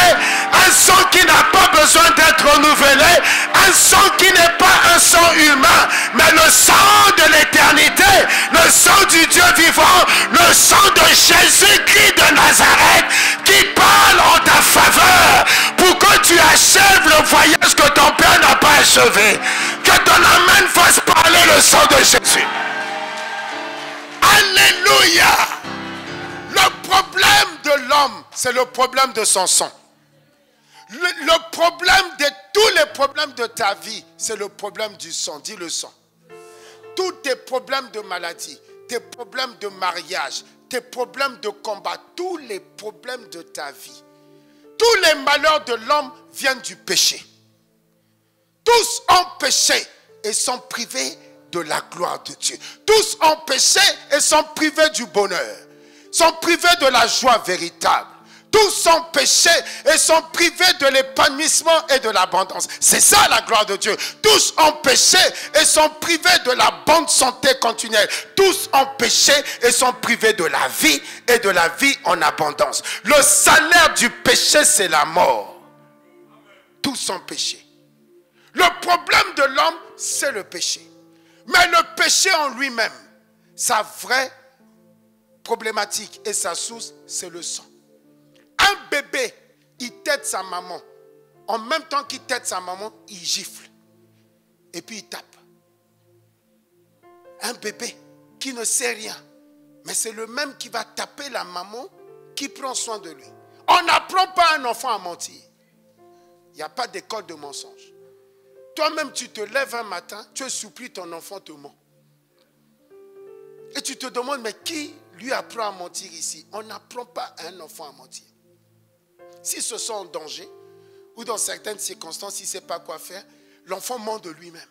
un sang qui n'a pas besoin d'être renouvelé, un sang qui n'est pas un sang humain, mais le sang de l'éternité, le sang du Dieu vivant, le sang de Jésus-Christ de Nazareth, qui parle en ta faveur, pour que tu achèves le voyage que ton père n'a pas achevé. Que ton amen fasse parler le sang de Jésus. Alléluia. Le problème de l'homme, c'est le problème de son sang. Le problème de tous les problèmes de ta vie, c'est le problème du sang. Dis le sang. Tous tes problèmes de maladie, tes problèmes de mariage, tes problèmes de combat, tous les problèmes de ta vie, tous les malheurs de l'homme viennent du péché. Tous ont péché et sont privés de la gloire de Dieu. Tous ont péché et sont privés du bonheur. Sont privés de la joie véritable. Tous sont péchés et sont privés de l'épanouissement et de l'abondance. C'est ça la gloire de Dieu. Tous ont péché et sont privés de la bonne santé continuelle. Tous ont péché et sont privés de la vie et de la vie en abondance. Le salaire du péché, c'est la mort. Tous ont péché. Le problème de l'homme, c'est le péché. Mais le péché en lui-même, sa vraie problématique et sa source, c'est le sang. Un bébé, il tète sa maman. En même temps qu'il tète sa maman, il gifle. Et puis il tape. Un bébé qui ne sait rien. Mais c'est le même qui va taper la maman qui prend soin de lui. On n'apprend pas à un enfant à mentir. Il n'y a pas d'école de mensonge. Toi-même, tu te lèves un matin, tu es surpris, ton enfant te ment. Et tu te demandes, mais qui lui apprend à mentir ici? On n'apprend pas à un enfant à mentir. S'il se sent en danger, ou dans certaines circonstances, s'il ne sait pas quoi faire, l'enfant ment de lui-même.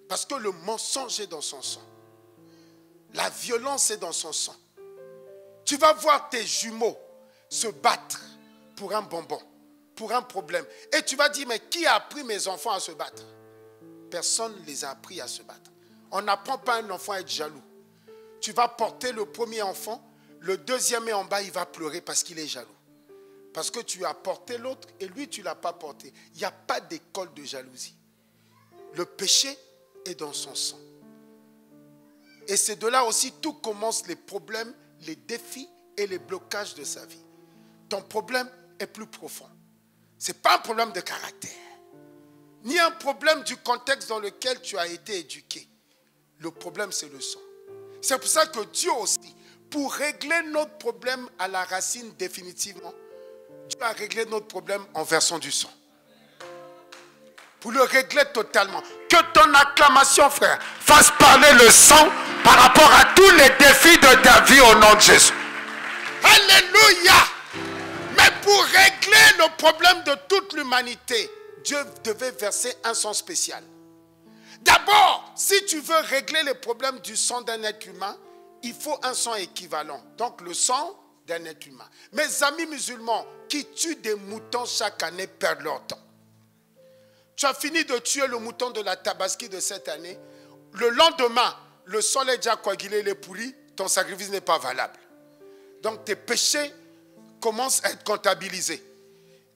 Parce que le mensonge est dans son sang. La violence est dans son sang. Tu vas voir tes jumeaux se battre pour un bonbon, pour un problème. Et tu vas dire, mais qui a appris mes enfants à se battre? Personne ne les a appris à se battre. On n'apprend pas un enfant à être jaloux. Tu vas porter le premier enfant, le deuxième est en bas, il va pleurer parce qu'il est jaloux. Parce que tu as porté l'autre et lui, tu ne l'as pas porté. Il n'y a pas d'école de jalousie. Le péché est dans son sang. Et c'est de là aussi tout commence les problèmes, les défis et les blocages de sa vie. Ton problème est plus profond. Ce n'est pas un problème de caractère, ni un problème du contexte dans lequel tu as été éduqué. Le problème, c'est le sang. C'est pour ça que Dieu aussi, pour régler notre problème à la racine définitivement, Dieu a réglé notre problème en versant du sang. Pour le régler totalement. Que ton acclamation, frère, fasse parler le sang par rapport à tous les défis de ta vie au nom de Jésus. Alléluia! Mais pour régler le problème de toute l'humanité, Dieu devait verser un sang spécial. D'abord, si tu veux régler les problèmes du sang d'un être humain, il faut un sang équivalent. Donc le sang d'un être humain. Mes amis musulmans qui tuent des moutons chaque année perdent leur temps. Tu as fini de tuer le mouton de la Tabaski de cette année. Le lendemain, le sang est déjà coagulé, il est pourri, ton sacrifice n'est pas valable. Donc tes péchés commencent à être comptabilisés.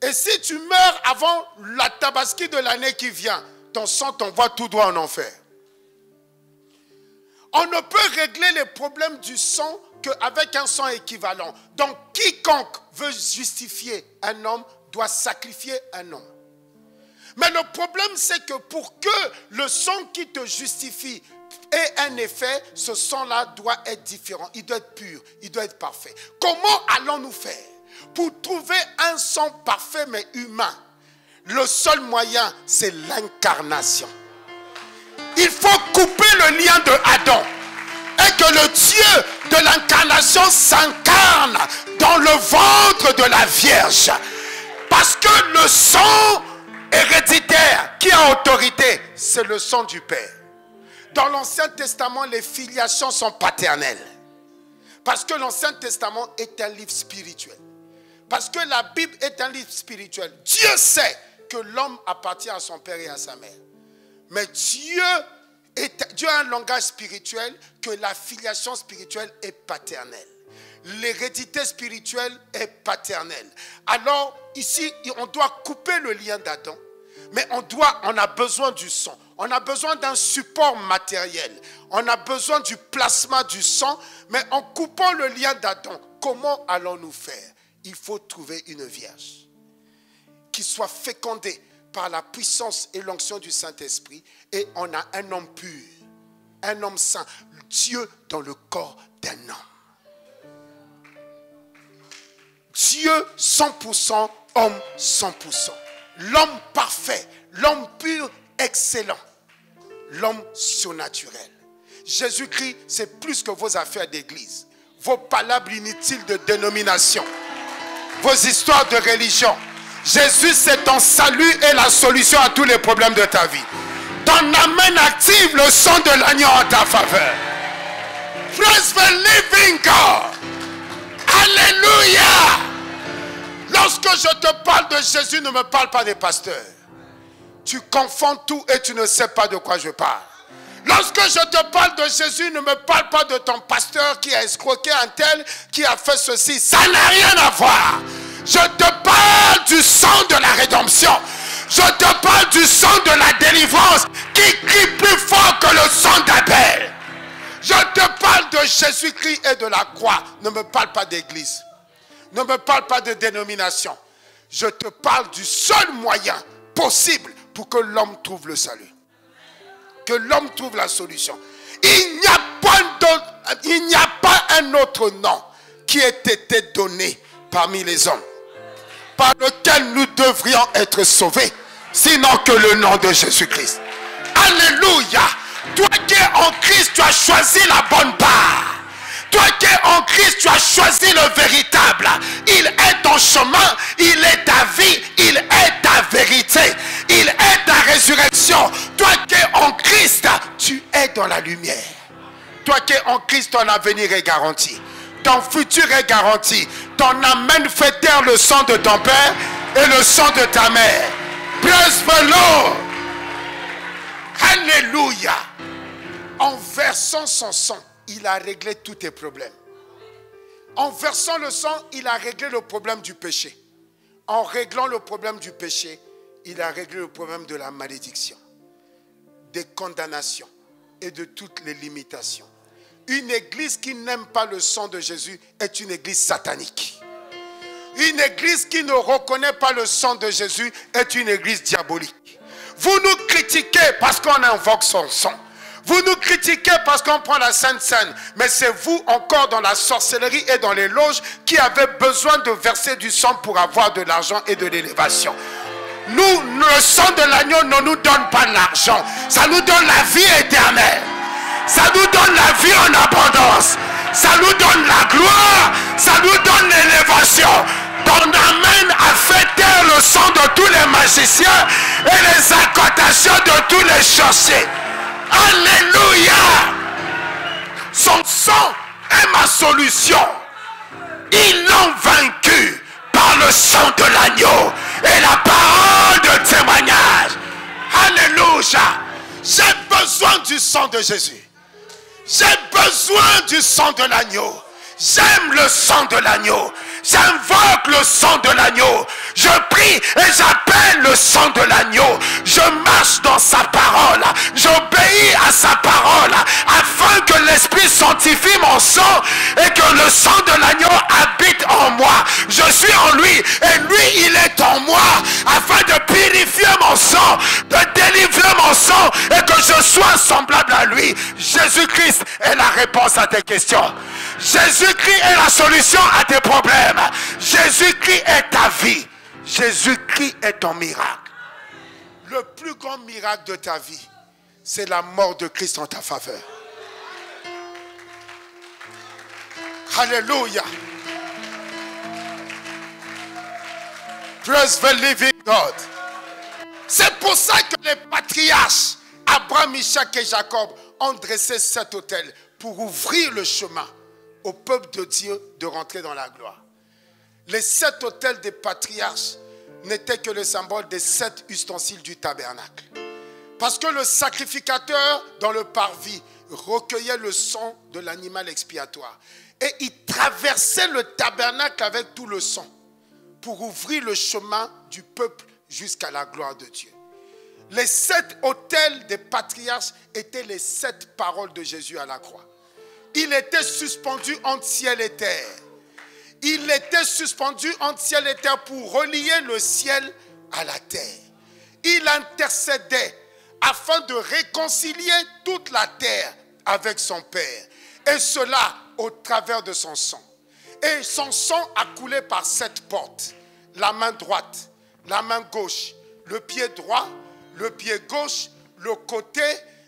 Et si tu meurs avant la Tabaski de l'année qui vient, ton sang t'envoie tout droit en enfer. On ne peut régler les problèmes du sang qu'avec un sang équivalent. Donc quiconque veut justifier un homme doit sacrifier un homme. Mais le problème, c'est que pour que le sang qui te justifie ait un effet, ce sang-là doit être différent. Il doit être pur, il doit être parfait. Comment allons-nous faire pour trouver un sang parfait mais humain? Le seul moyen, c'est l'incarnation. Il faut couper le lien de Adam et que le Dieu de l'incarnation s'incarne dans le ventre de la Vierge. Parce que le sang héréditaire qui a autorité, c'est le sang du Père. Dans l'Ancien Testament, les filiations sont paternelles. Parce que l'Ancien Testament est un livre spirituel. Parce que la Bible est un livre spirituel. Dieu sait que l'homme appartient à son père et à sa mère. Mais Dieu a un langage spirituel, que la filiation spirituelle est paternelle. L'hérédité spirituelle est paternelle. Alors, ici, on doit couper le lien d'Adam. Mais on a besoin du sang. On a besoin d'un support matériel. On a besoin du plasma du sang. Mais en coupant le lien d'Adam, comment allons-nous faire? Il faut trouver une vierge qui soit fécondée par la puissance et l'onction du Saint-Esprit. Et on a un homme pur, un homme saint, Dieu dans le corps d'un homme. Dieu 100%, homme 100%. L'homme parfait, l'homme pur, excellent. L'homme surnaturel. Jésus-Christ, c'est plus que vos affaires d'église. Vos palabres inutiles de dénomination. Vos histoires de religion. Jésus, c'est ton salut et la solution à tous les problèmes de ta vie. Ton amen active le sang de l'agneau en ta faveur. Praise the living God. Alléluia. Lorsque je te parle de Jésus, ne me parle pas des pasteurs. Tu confonds tout et tu ne sais pas de quoi je parle. Lorsque je te parle de Jésus, ne me parle pas de ton pasteur qui a escroqué un tel, qui a fait ceci. Ça n'a rien à voir. Je te parle du sang de la rédemption. Je te parle du sang de la délivrance qui crie plus fort que le sang d'Abel. Je te parle de Jésus-Christ et de la croix. Ne me parle pas d'église. Ne me parle pas de dénomination. Je te parle du seul moyen possible pour que l'homme trouve le salut. Que l'homme trouve la solution. Il n'y a pas un autre nom qui ait été donné parmi les hommes par lequel nous devrions être sauvés, sinon que le nom de Jésus-Christ. Alléluia. Toi qui es en Christ, tu as choisi la bonne part. Toi qui es en Christ, tu as choisi le véritable. Il est ton chemin, il est ta vie, il est ta vérité, il est ta résurrection. Toi qui es en Christ, tu es dans la lumière. Toi qui es en Christ, ton avenir est garanti. Ton futur est garanti. Ton amen fait taire le sang de ton père et le sang de ta mère. Praise the Lord. Alléluia. En versant son sang, il a réglé tous tes problèmes. En versant le sang, il a réglé le problème du péché. En réglant le problème du péché, il a réglé le problème de la malédiction, des condamnations et de toutes les limitations. Une église qui n'aime pas le sang de Jésus est une église satanique. Une Une église qui ne reconnaît pas le sang de Jésus est une église diabolique. Vous nous critiquez parce qu'on invoque son sang. Vous nous critiquez parce qu'on prend la Sainte Seine. Mais c'est vous encore dans la sorcellerie et dans les loges qui avez besoin de verser du sang pour avoir de l'argent et de l'élévation. Nous, le sang de l'agneau ne nous donne pas de l'argent. Ça nous donne la vie éternelle. Ça nous donne la vie en abondance. Ça nous donne la gloire. Ça nous donne l'élévation. Ton amène a fait taire le sang de tous les magiciens et les incantations de tous les sorciers. Alléluia. Son sang est ma solution. Ils l'ont vaincu par le sang de l'agneau et la parole de témoignage. Alléluia. J'ai besoin du sang de Jésus. J'ai besoin du sang de l'agneau. J'aime le sang de l'agneau. J'invoque le sang de l'agneau. Je prie et j'appelle le sang de l'agneau. Je marche dans sa parole. J'obéis à sa parole afin que l'Esprit sanctifie mon sang et que le sang de l'agneau habite en moi. Je suis en lui et lui il est en moi afin de purifier mon sang, de délivrer mon sang et que je sois semblable à lui. Jésus-Christ est la réponse à tes questions. Jésus-Christ est la solution à tes problèmes. Jésus-Christ est ta vie. Jésus-Christ est ton miracle. Le plus grand miracle de ta vie, c'est la mort de Christ en ta faveur. Alléluia. Praise the living God. C'est pour ça que les patriarches, Abraham, Isaac et Jacob, ont dressé cet autel pour ouvrir le chemin au peuple de Dieu de rentrer dans la gloire. Les 7 autels des patriarches n'étaient que le symbole des 7 ustensiles du tabernacle. Parce que le sacrificateur dans le parvis recueillait le sang de l'animal expiatoire. Et il traversait le tabernacle avec tout le sang pour ouvrir le chemin du peuple jusqu'à la gloire de Dieu. Les 7 autels des patriarches étaient les 7 paroles de Jésus à la croix. Il était suspendu entre ciel et terre. Il était suspendu entre ciel et terre pour relier le ciel à la terre. Il intercédait afin de réconcilier toute la terre avec son Père. Et cela au travers de son sang. Et son sang a coulé par 7 portes. La main droite, la main gauche, le pied droit, le pied gauche, le côté,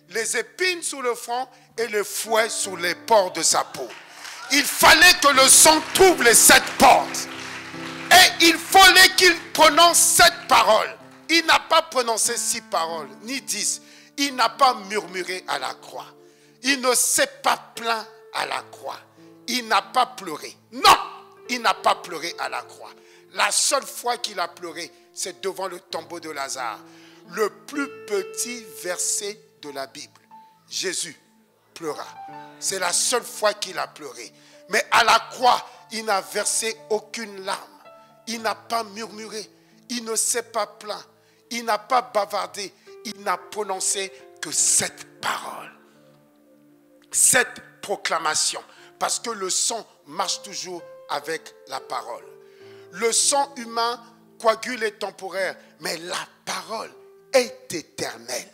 les épines sous le front et le fouet sous les pores de sa peau. Il fallait que le sang trouve les 7 portes. Et il fallait qu'il prononce 7 paroles. Il n'a pas prononcé 6 paroles, ni 10. Il n'a pas murmuré à la croix. Il ne s'est pas plaint à la croix. Il n'a pas pleuré. Non, il n'a pas pleuré à la croix. La seule fois qu'il a pleuré, c'est devant le tombeau de Lazare. Le plus petit verset de la Bible. Jésus pleura. C'est la seule fois qu'il a pleuré. Mais à la croix, il n'a versé aucune larme. Il n'a pas murmuré. Il ne s'est pas plaint. Il n'a pas bavardé. Il n'a prononcé que 7 paroles. 7 proclamations. Parce que le sang marche toujours avec la parole. Le sang humain coagule est temporaire, mais la parole est éternelle.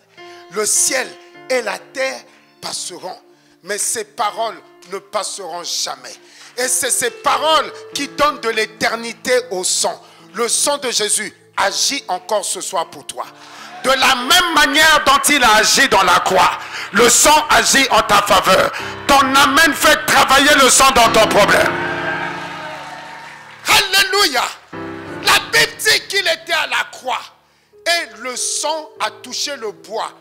Le ciel et la terre passeront, mais ces paroles ne passeront jamais. Et c'est ces paroles qui donnent de l'éternité au sang. Le sang de Jésus agit encore ce soir pour toi. De la même manière dont il a agi dans la croix, le sang agit en ta faveur. Ton amen fait travailler le sang dans ton problème. Alléluia. La Bible dit qu'il était à la croix et le sang a touché le bois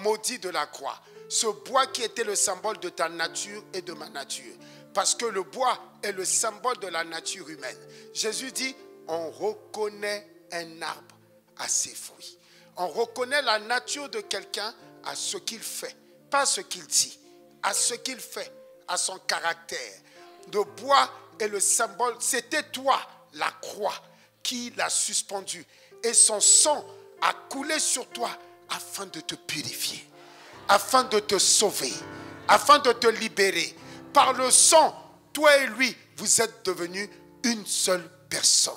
maudit de la croix. Ce bois qui était le symbole de ta nature et de ma nature. Parce que le bois est le symbole de la nature humaine. Jésus dit, on reconnaît un arbre à ses fruits. On reconnaît la nature de quelqu'un à ce qu'il fait, pas à ce qu'il dit, à ce qu'il fait, à son caractère. Le bois est le symbole, c'était toi, la croix, qui l'a suspendu. Et son sang a coulé sur toi afin de te purifier, afin de te sauver, afin de te libérer. Par le sang, toi et lui, vous êtes devenus une seule personne.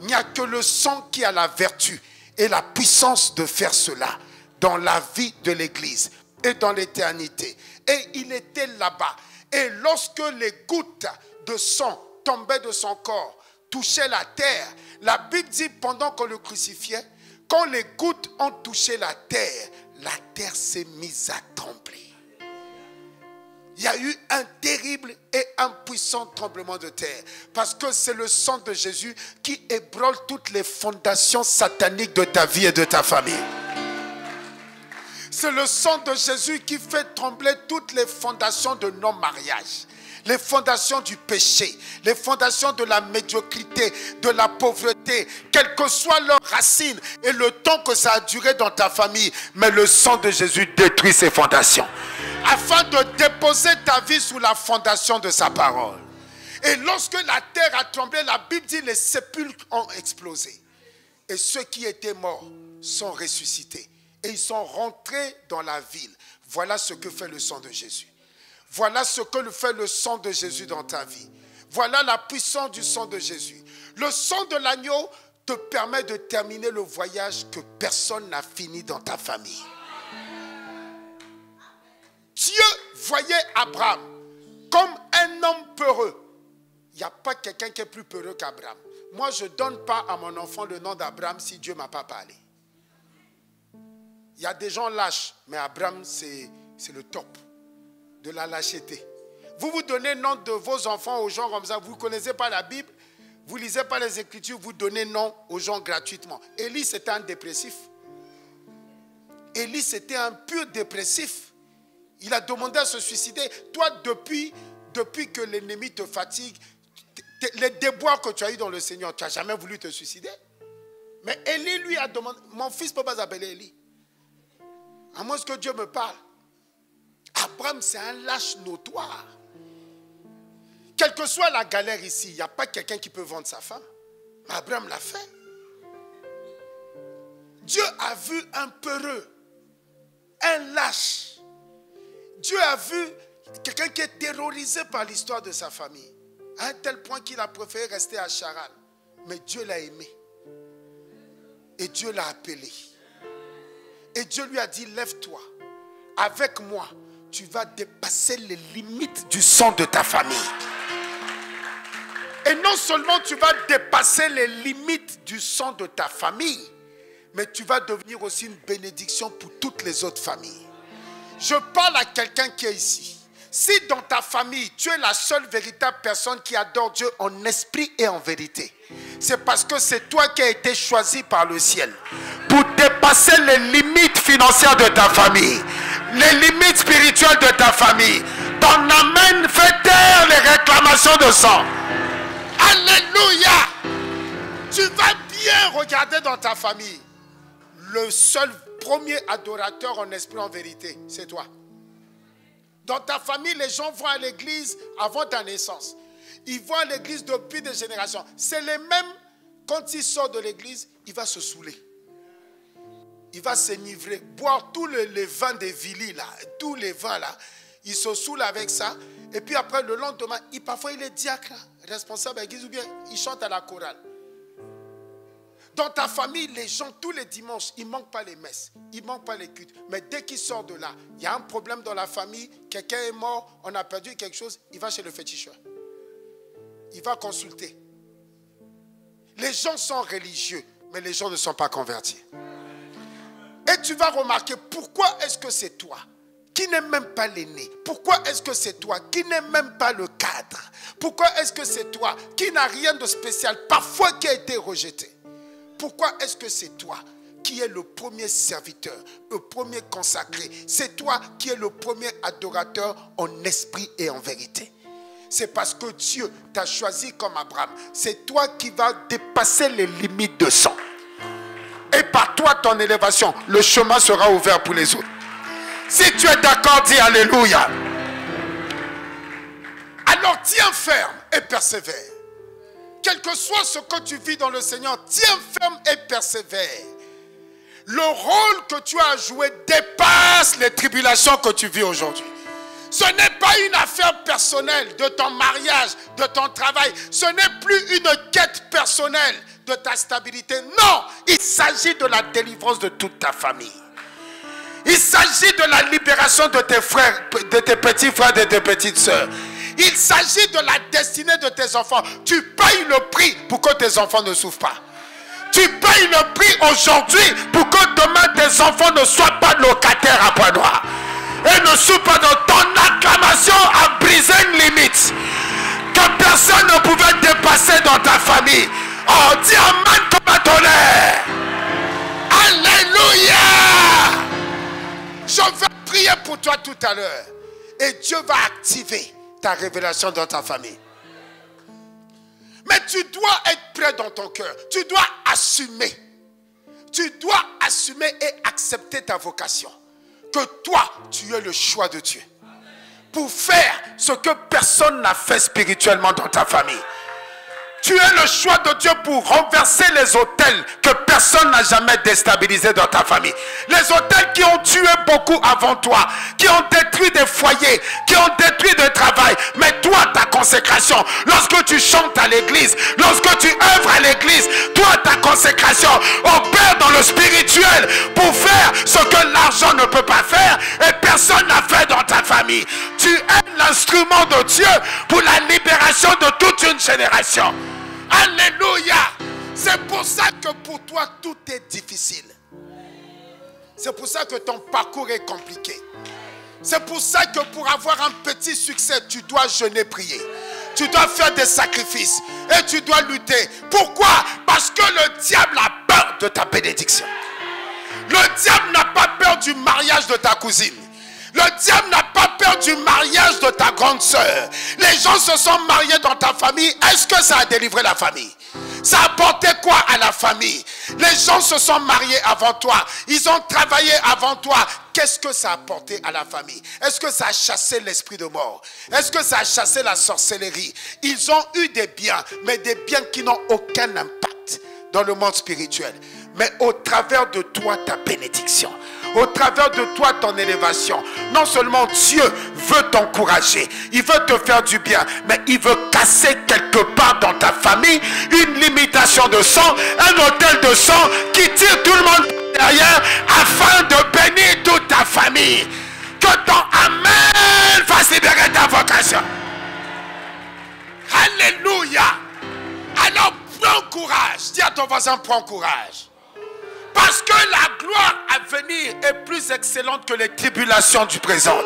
Il n'y a que le sang qui a la vertu et la puissance de faire cela dans la vie de l'Église et dans l'éternité. Et il était là-bas. Et lorsque les gouttes de sang tombaient de son corps, touchaient la terre, la Bible dit pendant qu'on le crucifiait, quand les gouttes ont touché la terre s'est mise à trembler. Il y a eu un terrible et un puissant tremblement de terre. Parce que c'est le sang de Jésus qui ébranle toutes les fondations sataniques de ta vie et de ta famille. C'est le sang de Jésus qui fait trembler toutes les fondations de non-mariage. Les fondations du péché, les fondations de la médiocrité, de la pauvreté, quelles que soient leurs racines et le temps que ça a duré dans ta famille. Mais le sang de Jésus détruit ces fondations, afin de déposer ta vie sous la fondation de sa parole. Et lorsque la terre a tremblé, la Bible dit les sépulcres ont explosé. Et ceux qui étaient morts sont ressuscités. Et ils sont rentrés dans la ville. Voilà ce que fait le sang de Jésus. Voilà ce que fait le sang de Jésus dans ta vie. Voilà la puissance du sang de Jésus. Le sang de l'agneau te permet de terminer le voyage que personne n'a fini dans ta famille. Dieu voyait Abraham comme un homme peureux. Il n'y a pas quelqu'un qui est plus peureux qu'Abraham. Moi, je ne donne pas à mon enfant le nom d'Abraham si Dieu ne m'a pas parlé. Il y a des gens lâches, mais Abraham, c'est le top de la lâcheté. Vous donnez nom de vos enfants aux gens comme ça. Vous ne connaissez pas la Bible, vous ne lisez pas les Écritures, vous donnez nom aux gens gratuitement. Élie, c'était un dépressif. Élie, c'était un pur dépressif. Il a demandé à se suicider. Toi, depuis que l'ennemi te fatigue, les déboires que tu as eu dans le Seigneur, tu n'as jamais voulu te suicider. Mais Élie, lui, a demandé, mon fils ne peut pas s'appeler Élie. À moins que Dieu me parle. Abraham, c'est un lâche notoire. Quelle que soit la galère ici, il n'y a pas quelqu'un qui peut vendre sa femme. Mais Abraham l'a fait. Dieu a vu un peureux, un lâche. Dieu a vu quelqu'un qui est terrorisé par l'histoire de sa famille. À un tel point qu'il a préféré rester à Charan. Mais Dieu l'a aimé. Et Dieu l'a appelé. Et Dieu lui a dit, lève-toi. Avec moi, tu vas dépasser les limites du sang de ta famille. Et non seulement tu vas dépasser les limites du sang de ta famille, mais tu vas devenir aussi une bénédiction pour toutes les autres familles. Je parle à quelqu'un qui est ici. Si dans ta famille, tu es la seule véritable personne qui adore Dieu en esprit et en vérité, c'est parce que c'est toi qui as été choisi par le ciel pour dépasser les limites financières de ta famille, les limites spirituelles de ta famille. Ton amen fait taire les réclamations de sang. Alléluia. Tu vas bien regarder dans ta famille. Le seul premier adorateur en esprit en vérité, c'est toi. Dans ta famille, les gens vont à l'église avant ta naissance. Ils vont à l'église depuis des générations. C'est les mêmes, quand il sort de l'église, il va se saouler. Il va s'enivrer, boire tous les vins des Vili, là, tous les vins là. Il se saoule avec ça. Et puis après, le lendemain, parfois il est diacre, responsable à l'église, ou bien il chante à la chorale. Dans ta famille, les gens, tous les dimanches, ils ne manquent pas les messes, ils ne manquent pas les cultes. Mais dès qu'ils sortent de là, il y a un problème dans la famille, quelqu'un est mort, on a perdu quelque chose, il va chez le féticheur. Il va consulter. Les gens sont religieux, mais les gens ne sont pas convertis. Et tu vas remarquer, pourquoi est-ce que c'est toi qui n'aime même pas l'aîné? Pourquoi est-ce que c'est toi qui n'aime même pas le cadre? Pourquoi est-ce que c'est toi qui n'a rien de spécial, parfois qui a été rejeté? Pourquoi est-ce que c'est toi qui es le premier serviteur, le premier consacré? C'est toi qui es le premier adorateur en esprit et en vérité. C'est parce que Dieu t'a choisi comme Abraham. C'est toi qui vas dépasser les limites de sang. Et par toi, ton élévation, le chemin sera ouvert pour les autres. Si tu es d'accord, dis Alléluia. Alors tiens ferme et persévère. Quel que soit ce que tu vis dans le Seigneur, tiens ferme et persévère. Le rôle que tu as joué dépasse les tribulations que tu vis aujourd'hui. Ce n'est pas une affaire personnelle de ton mariage, de ton travail. Ce n'est plus une quête personnelle de ta stabilité. Non, il s'agit de la délivrance de toute ta famille. Il s'agit de la libération de tes frères, de tes petits frères, de tes petites sœurs. Il s'agit de la destinée de tes enfants. Tu payes le prix pour que tes enfants ne souffrent pas. Tu payes le prix aujourd'hui pour que demain tes enfants ne soient pas locataires à Point Noir. Et ne souffrent pas de ton acclamation à briser une limite que personne ne pouvait dépasser dans ta famille. Oh, dis amen comme un tonnerre. Alléluia. Je vais prier pour toi tout à l'heure. Et Dieu va activer ta révélation dans ta famille. Mais tu dois être prêt dans ton cœur. Tu dois assumer. Tu dois assumer et accepter ta vocation. Que toi, tu es le choix de Dieu. Pour faire ce que personne n'a fait spirituellement dans ta famille. Tu es le choix de Dieu pour renverser les autels que personne n'a jamais déstabilisés dans ta famille. Les autels qui ont tué beaucoup avant toi, qui ont détruit des foyers, qui ont détruit des travail. Mais toi, ta consécration, lorsque tu chantes à l'église, lorsque tu œuvres à l'église, toi, ta consécration opère dans le spirituel pour faire ce que l'argent ne peut pas faire et personne n'a fait dans ta famille. Tu es l'instrument de Dieu pour la libération de toute une génération. Alléluia. C'est pour ça que pour toi tout est difficile. C'est pour ça que ton parcours est compliqué. C'est pour ça que pour avoir un petit succès, tu dois jeûner, prier. Tu dois faire des sacrifices et tu dois lutter. Pourquoi? Parce que le diable a peur de ta bénédiction. Le diable n'a pas peur du mariage de ta cousine. Le diable n'a pas peur du mariage de ta grande sœur. Les gens se sont mariés dans ta famille. Est-ce que ça a délivré la famille? Ça a apporté quoi à la famille? Les gens se sont mariés avant toi. Ils ont travaillé avant toi. Qu'est-ce que ça a apporté à la famille? Est-ce que ça a chassé l'esprit de mort? Est-ce que ça a chassé la sorcellerie? Ils ont eu des biens, mais des biens qui n'ont aucun impact dans le monde spirituel. Mais au travers de toi, ta bénédiction, au travers de toi, ton élévation, non seulement Dieu veut t'encourager, il veut te faire du bien, mais il veut casser quelque part dans ta famille une limitation de sang, un autel de sang qui tire tout le monde derrière afin de bénir toute ta famille. Que ton Amen fasse libérer ta vocation. Alléluia. Alors prends courage. Dis à ton voisin, prends courage. Parce que la gloire à venir est plus excellente que les tribulations du présent.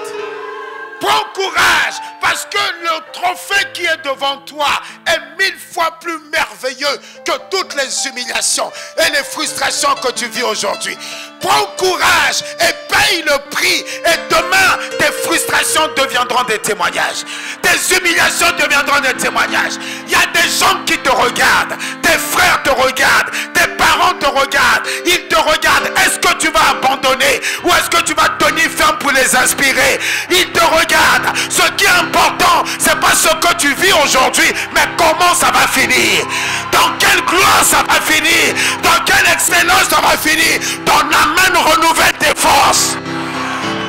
Prends courage, parce que le trophée qui est devant toi est 1000 fois plus merveilleux que toutes les humiliations et les frustrations que tu vis aujourd'hui. Prends courage et paye le prix. Et demain, tes frustrations deviendront des témoignages. Tes humiliations deviendront des témoignages. Il y a des gens qui te regardent. Tes frères te regardent. Tes parents te regardent. Ils te regardent. Est-ce que tu vas abandonner ou est-ce que tu vas tenir ferme pour les inspirer? Ils te regardent. Ce qui est important, c'est pas ce que tu vis aujourd'hui, mais comment ça va finir. Dans quelle gloire ça va finir. Dans quelle excellence ça va finir. Ton Amen renouvelle tes forces.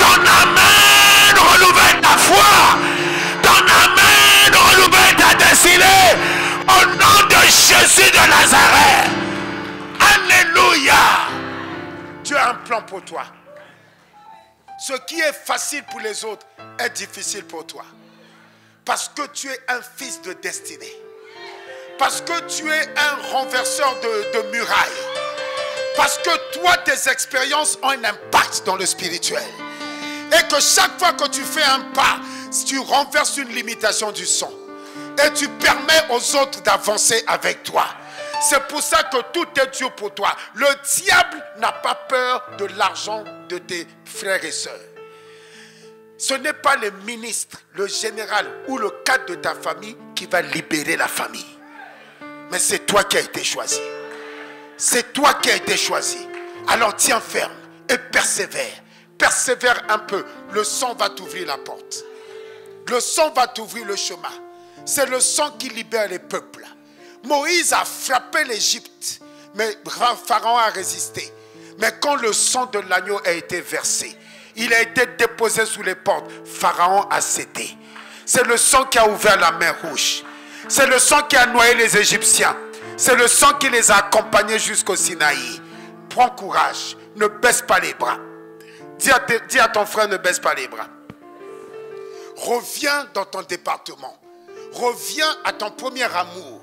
Ton Amen renouvelle ta foi. Ton Amen renouvelle ta destinée. Au nom de Jésus de Nazareth. Alléluia. Dieu a un plan pour toi. Ce qui est facile pour les autres est difficile pour toi. Parce que tu es un fils de destinée. Parce que tu es un renverseur de murailles. Parce que toi, tes expériences ont un impact dans le spirituel. Et que chaque fois que tu fais un pas, tu renverses une limitation du son. Et tu permets aux autres d'avancer avec toi. C'est pour ça que tout est dur pour toi. Le diable n'a pas peur de l'argent de tes frères et sœurs. Ce n'est pas le ministre, le général ou le cadre de ta famille qui va libérer la famille. Mais c'est toi qui as été choisi. C'est toi qui as été choisi. Alors tiens ferme et persévère. Persévère un peu. Le sang va t'ouvrir la porte. Le sang va t'ouvrir le chemin. C'est le sang qui libère les peuples. Moïse a frappé l'Égypte, mais Pharaon a résisté. Mais quand le sang de l'agneau a été versé, il a été déposé sous les portes. Pharaon a cédé. C'est le sang qui a ouvert la mer Rouge. C'est le sang qui a noyé les Égyptiens. C'est le sang qui les a accompagnés jusqu'au Sinaï. Prends courage. Ne baisse pas les bras. Dis à ton frère, ne baisse pas les bras. Reviens dans ton département. Reviens à ton premier amour.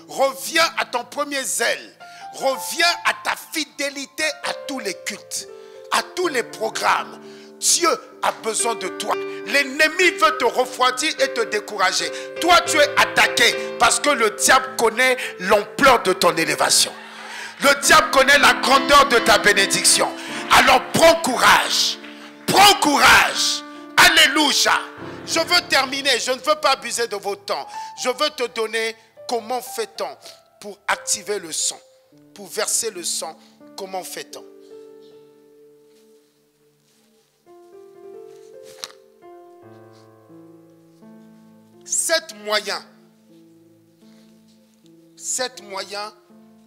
Reviens à ton premier zèle. Reviens à ta fidélité à tous les cultes, à tous les programmes. Dieu a besoin de toi. L'ennemi veut te refroidir et te décourager. Toi, tu es attaqué parce que le diable connaît l'ampleur de ton élévation. Le diable connaît la grandeur de ta bénédiction. Alors prends courage. Prends courage. Alléluia. Je veux terminer. Je ne veux pas abuser de votre temps. Je veux te donner comment fait-on pour activer le sang, pour verser le sang. Comment fait-on? Sept moyens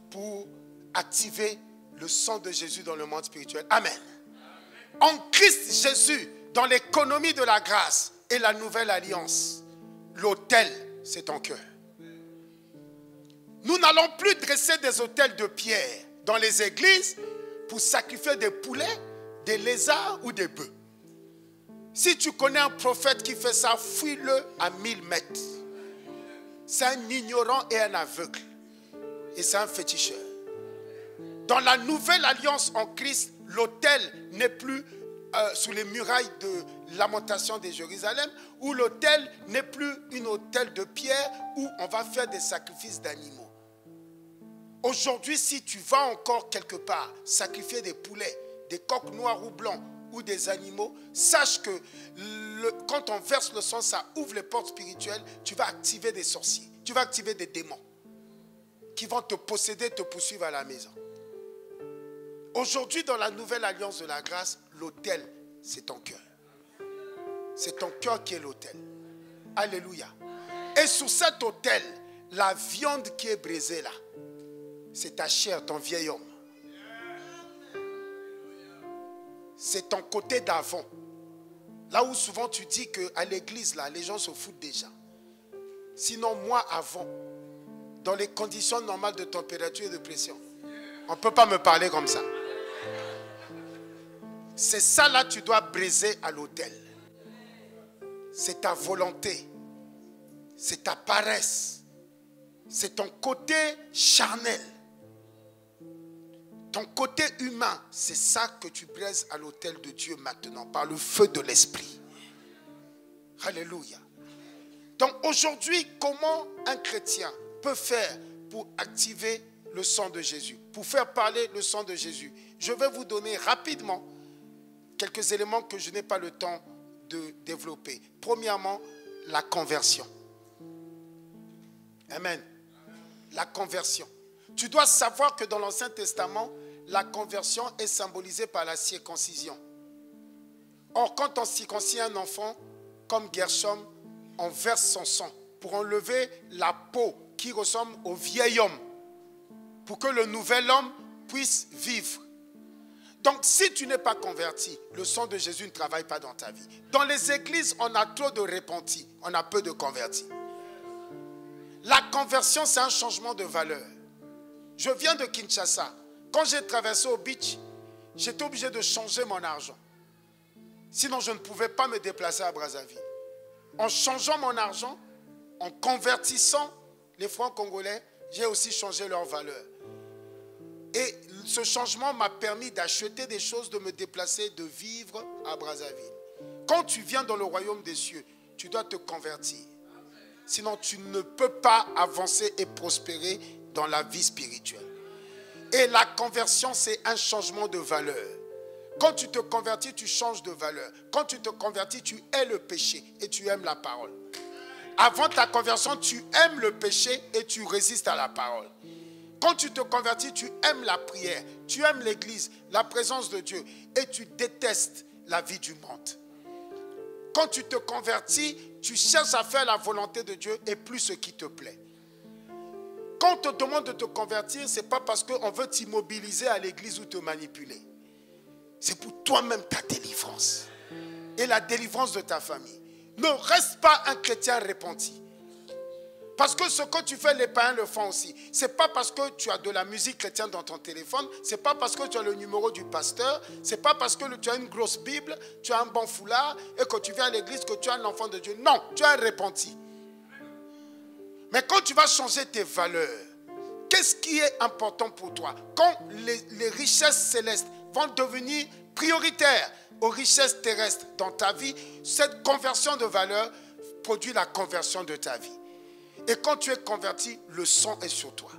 pour activer le sang de Jésus dans le monde spirituel. Amen. En Christ Jésus, dans l'économie de la grâce et la nouvelle alliance, l'autel, c'est ton cœur. Nous n'allons plus dresser des autels de pierre dans les églises pour sacrifier des poulets, des lézards ou des bœufs. Si tu connais un prophète qui fait ça, fuis-le à 1000 mètres. C'est un ignorant et un aveugle. Et c'est un féticheur. Dans la nouvelle alliance en Christ, l'autel n'est plus sous les murailles de lamentation de Jérusalem, où l'autel n'est plus un autel de pierre où on va faire des sacrifices d'animaux. Aujourd'hui, si tu vas encore quelque part sacrifier des poulets, des coqs noirs ou blancs ou des animaux, sache que quand on verse le sang, ça ouvre les portes spirituelles. Tu vas activer des sorciers, tu vas activer des démons qui vont te posséder, te poursuivre à la maison. Aujourd'hui, dans la nouvelle alliance de la grâce, l'autel, c'est ton cœur. C'est ton cœur qui est l'autel. Alléluia. Et sur cet autel, la viande qui est brisée là, c'est ta chair, ton vieil homme. C'est ton côté d'avant. Là où souvent tu dis qu'à l'église, là, les gens se foutent déjà. Sinon, moi, avant, dans les conditions normales de température et de pression, on ne peut pas me parler comme ça. C'est ça là, tu dois briser à l'autel. C'est ta volonté. C'est ta paresse. C'est ton côté charnel. Ton côté humain, c'est ça que tu brises à l'autel de Dieu maintenant, par le feu de l'esprit. Alléluia. Donc aujourd'hui, comment un chrétien peut faire pour activer le sang de Jésus, pour faire parler le sang de Jésus? Je vais vous donner rapidement quelques éléments que je n'ai pas le temps de développer. Premièrement, la conversion. Amen. La conversion. Tu dois savoir que dans l'Ancien Testament, la conversion est symbolisée par la circoncision. Or, quand on circoncie un enfant, comme Gershom, on verse son sang pour enlever la peau qui ressemble au vieil homme, pour que le nouvel homme puisse vivre. Donc, si tu n'es pas converti, le sang de Jésus ne travaille pas dans ta vie. Dans les églises, on a trop de repentis, on a peu de convertis. La conversion, c'est un changement de valeur. Je viens de Kinshasa. Quand j'ai traversé au beach, j'étais obligé de changer mon argent. Sinon, je ne pouvais pas me déplacer à Brazzaville. En changeant mon argent, en convertissant les francs congolais, j'ai aussi changé leur valeur. Et ce changement m'a permis d'acheter des choses, de me déplacer, de vivre à Brazzaville. Quand tu viens dans le royaume des cieux, tu dois te convertir. Sinon, tu ne peux pas avancer et prospérer dans la vie spirituelle. Et la conversion, c'est un changement de valeur. Quand tu te convertis, tu changes de valeur. Quand tu te convertis, tu hais le péché et tu aimes la parole. Avant ta conversion, tu aimes le péché et tu résistes à la parole. Quand tu te convertis, tu aimes la prière, tu aimes l'église, la présence de Dieu et tu détestes la vie du monde. Quand tu te convertis, tu cherches à faire la volonté de Dieu et plus ce qui te plaît. Quand on te demande de te convertir, ce n'est pas parce qu'on veut t'immobiliser à l'église ou te manipuler. C'est pour toi-même ta délivrance. et la délivrance de ta famille. Ne reste pas un chrétien repenti. Parce que ce que tu fais, les païens le font aussi. Ce n'est pas parce que tu as de la musique chrétienne dans ton téléphone, ce n'est pas parce que tu as le numéro du pasteur, ce n'est pas parce que tu as une grosse Bible, tu as un bon foulard et que tu viens à l'église que tu es un enfant de Dieu. Non, tu es un repenti. Mais quand tu vas changer tes valeurs, qu'est-ce qui est important pour toi? Quand les richesses célestes vont devenir prioritaires aux richesses terrestres dans ta vie, cette conversion de valeur produit la conversion de ta vie. Et quand tu es converti, le sang est sur toi.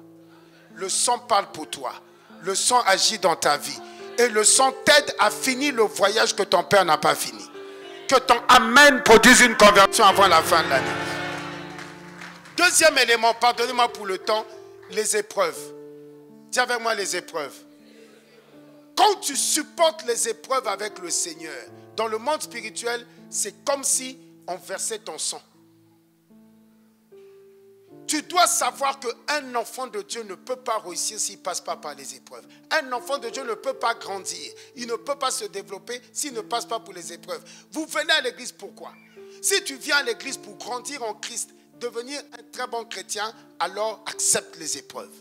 Le sang parle pour toi. Le sang agit dans ta vie. Et le sang t'aide à finir le voyage que ton père n'a pas fini. Que ton amen produise une conversion avant la fin de l'année. Deuxième élément, pardonnez-moi pour le temps, les épreuves. Dis avec moi les épreuves. Quand tu supportes les épreuves avec le Seigneur, dans le monde spirituel, c'est comme si on versait ton sang. Tu dois savoir qu'un enfant de Dieu ne peut pas réussir s'il ne passe pas par les épreuves. Un enfant de Dieu ne peut pas grandir. Il ne peut pas se développer s'il ne passe pas pour les épreuves. Vous venez à l'église pourquoi? Si tu viens à l'église pour grandir en Christ, devenir un très bon chrétien, alors accepte les épreuves.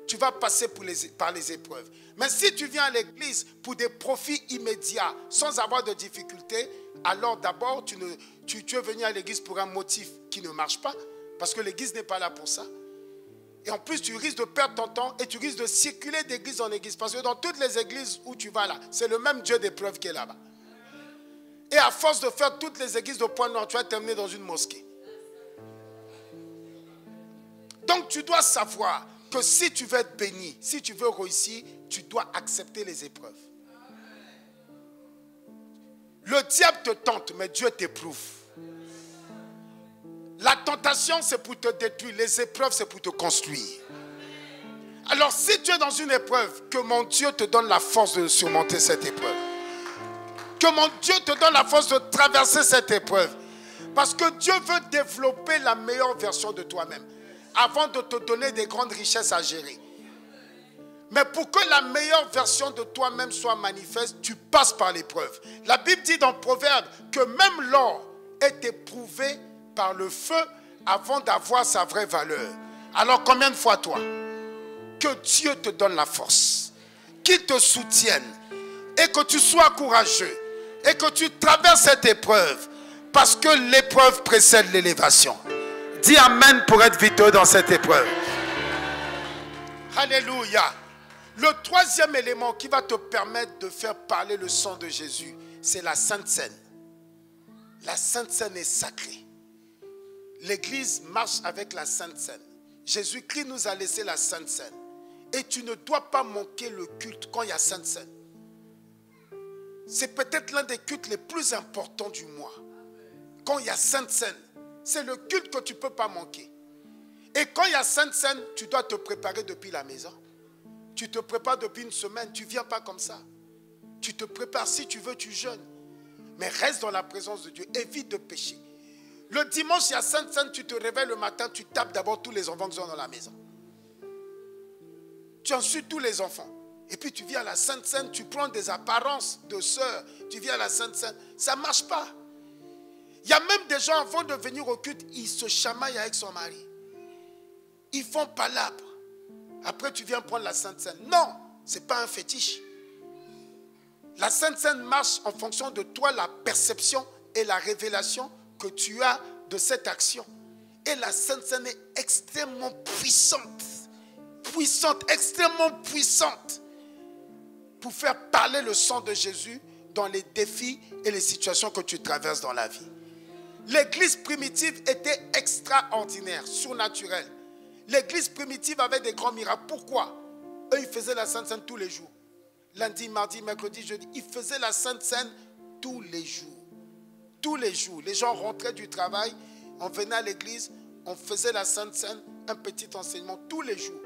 Tu vas passer par les épreuves. Mais si tu viens à l'église pour des profits immédiats, sans avoir de difficultés, alors d'abord, tu es venu à l'église pour un motif qui ne marche pas, parce que l'église n'est pas là pour ça. Et en plus, tu risques de perdre ton temps et tu risques de circuler d'église en église. Parce que dans toutes les églises où tu vas là, c'est le même Dieu d'épreuve qui est là-bas. Et à force de faire toutes les églises de Pointe-Noire, tu vas terminer dans une mosquée. Donc tu dois savoir que si tu veux être béni, si tu veux réussir, tu dois accepter les épreuves. Le diable te tente, mais Dieu t'éprouve. La tentation, c'est pour te détruire. Les épreuves, c'est pour te construire. Alors, si tu es dans une épreuve, que mon Dieu te donne la force de surmonter cette épreuve. Que mon Dieu te donne la force de traverser cette épreuve. Parce que Dieu veut développer la meilleure version de toi-même avant de te donner des grandes richesses à gérer. Mais pour que la meilleure version de toi-même soit manifeste, tu passes par l'épreuve. La Bible dit dans Proverbe que même l'or est éprouvé par le feu avant d'avoir sa vraie valeur. Alors combien de fois toi? Que Dieu te donne la force, qu'il te soutienne et que tu sois courageux et que tu traverses cette épreuve parce que l'épreuve précède l'élévation. Dis amen pour être victorieux dans cette épreuve. Alléluia. Le troisième élément qui va te permettre de faire parler le sang de Jésus, c'est la Sainte Seine. La Sainte Seine est sacrée. L'Église marche avec la Sainte Seine. Jésus-Christ nous a laissé la Sainte Seine. Et tu ne dois pas manquer le culte quand il y a Sainte Seine. C'est peut-être l'un des cultes les plus importants du mois. Quand il y a Sainte Seine, c'est le culte que tu ne peux pas manquer. Et quand il y a Sainte Seine, tu dois te préparer depuis la maison. Tu te prépares depuis une semaine, tu ne viens pas comme ça. Tu te prépares, si tu veux, tu jeûnes. Mais reste dans la présence de Dieu, évite de pécher. Le dimanche, il y a Sainte Seine, tu te réveilles le matin, tu tapes d'abord tous les enfants qui sont dans la maison. Tu insultes tous les enfants. Et puis tu viens à la Sainte Seine, tu prends des apparences de sœurs, tu viens à la Sainte Seine. Ça ne marche pas. Il y a même des gens, avant de venir au culte, ils se chamaillent avec son mari. Ils font palabre. Après, tu viens prendre la Sainte Seine. Non, ce n'est pas un fétiche. La Sainte Seine marche en fonction de toi, la perception et la révélation que tu as de cette action. Et la Sainte Seine est extrêmement puissante. Puissante, extrêmement puissante. Pour faire parler le sang de Jésus dans les défis et les situations que tu traverses dans la vie. L'église primitive était extraordinaire, surnaturelle. L'église primitive avait des grands miracles. Pourquoi? Eux, ils faisaient la Sainte Seine tous les jours. Lundi, mardi, mercredi, jeudi. Ils faisaient la Sainte Seine tous les jours. Tous les jours. Les gens rentraient du travail, on venait à l'église, on faisait la Sainte Seine, un petit enseignement tous les jours.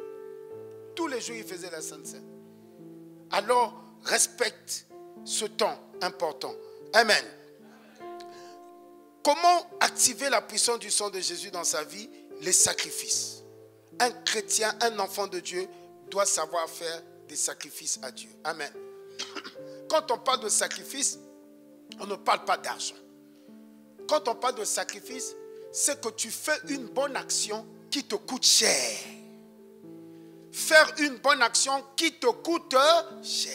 Tous les jours, ils faisaient la Sainte Seine. Alors, respecte ce temps important. Amen. Comment activer la puissance du sang de Jésus dans sa vie? Les sacrifices. Un chrétien, un enfant de Dieu doit savoir faire des sacrifices à Dieu. Amen. Quand on parle de sacrifice, On ne parle pas d'argent. Quand on parle de sacrifice, c'est que tu fais une bonne action qui te coûte cher. Faire une bonne action qui te coûte cher.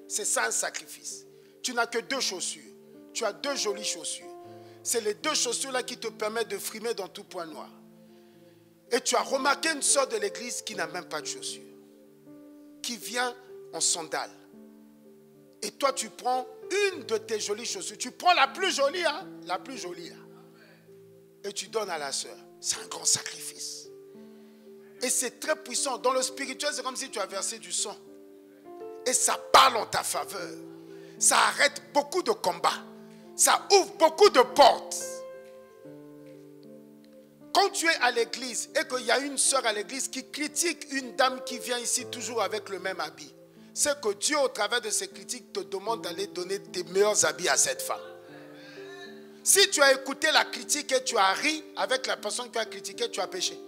C'est ça un sacrifice. Tu n'as que 2 chaussures. Tu as 2 jolies chaussures. C'est les 2 chaussures-là qui te permettent de frimer dans tout point noir. Et tu as remarqué une sœur de l'église qui n'a même pas de chaussures. Qui vient en sandales. Et toi, tu prends une de tes jolies chaussures. Tu prends la plus jolie, hein? La plus jolie, là. Et tu donnes à la sœur. C'est un grand sacrifice. Et c'est très puissant. Dans le spirituel, c'est comme si tu as versé du sang. Et ça parle en ta faveur. Ça arrête beaucoup de combats. Ça ouvre beaucoup de portes. Quand tu es à l'église et qu'il y a une sœur à l'église qui critique une dame qui vient ici toujours avec le même habit, c'est que Dieu, au travers de ses critiques, te demande d'aller donner tes meilleurs habits à cette femme. Si tu as écouté la critique et tu as ri avec la personne qui a critiqué, tu as péché.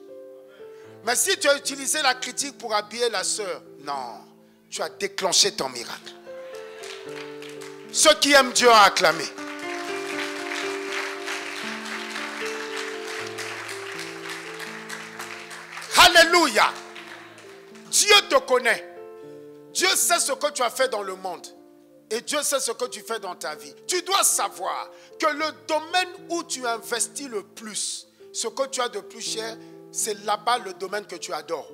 Mais si tu as utilisé la critique pour habiller la sœur, non, tu as déclenché ton miracle. Ceux qui aiment Dieu ont acclamé. Alléluia. Dieu te connaît. Dieu sait ce que tu as fait dans le monde. Et Dieu sait ce que tu fais dans ta vie. Tu dois savoir que le domaine où tu investis le plus, ce que tu as de plus cher, c'est là-bas le domaine que tu adores.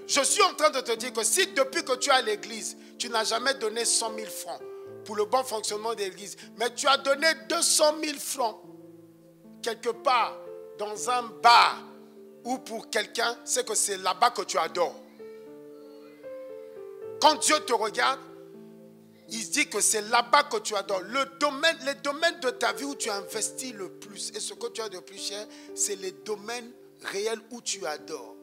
Je suis en train de te dire que si depuis que tu es à l'église, tu n'as jamais donné 100 000 francs pour le bon fonctionnement de l'église, mais tu as donné 200 000 francs quelque part dans un bar ou pour quelqu'un, c'est que c'est là-bas que tu adores. Quand Dieu te regarde, il dit que c'est là-bas que tu adores. Les domaines de ta vie où tu investis le plus et ce que tu as de plus cher, c'est les domaines réels où tu adores.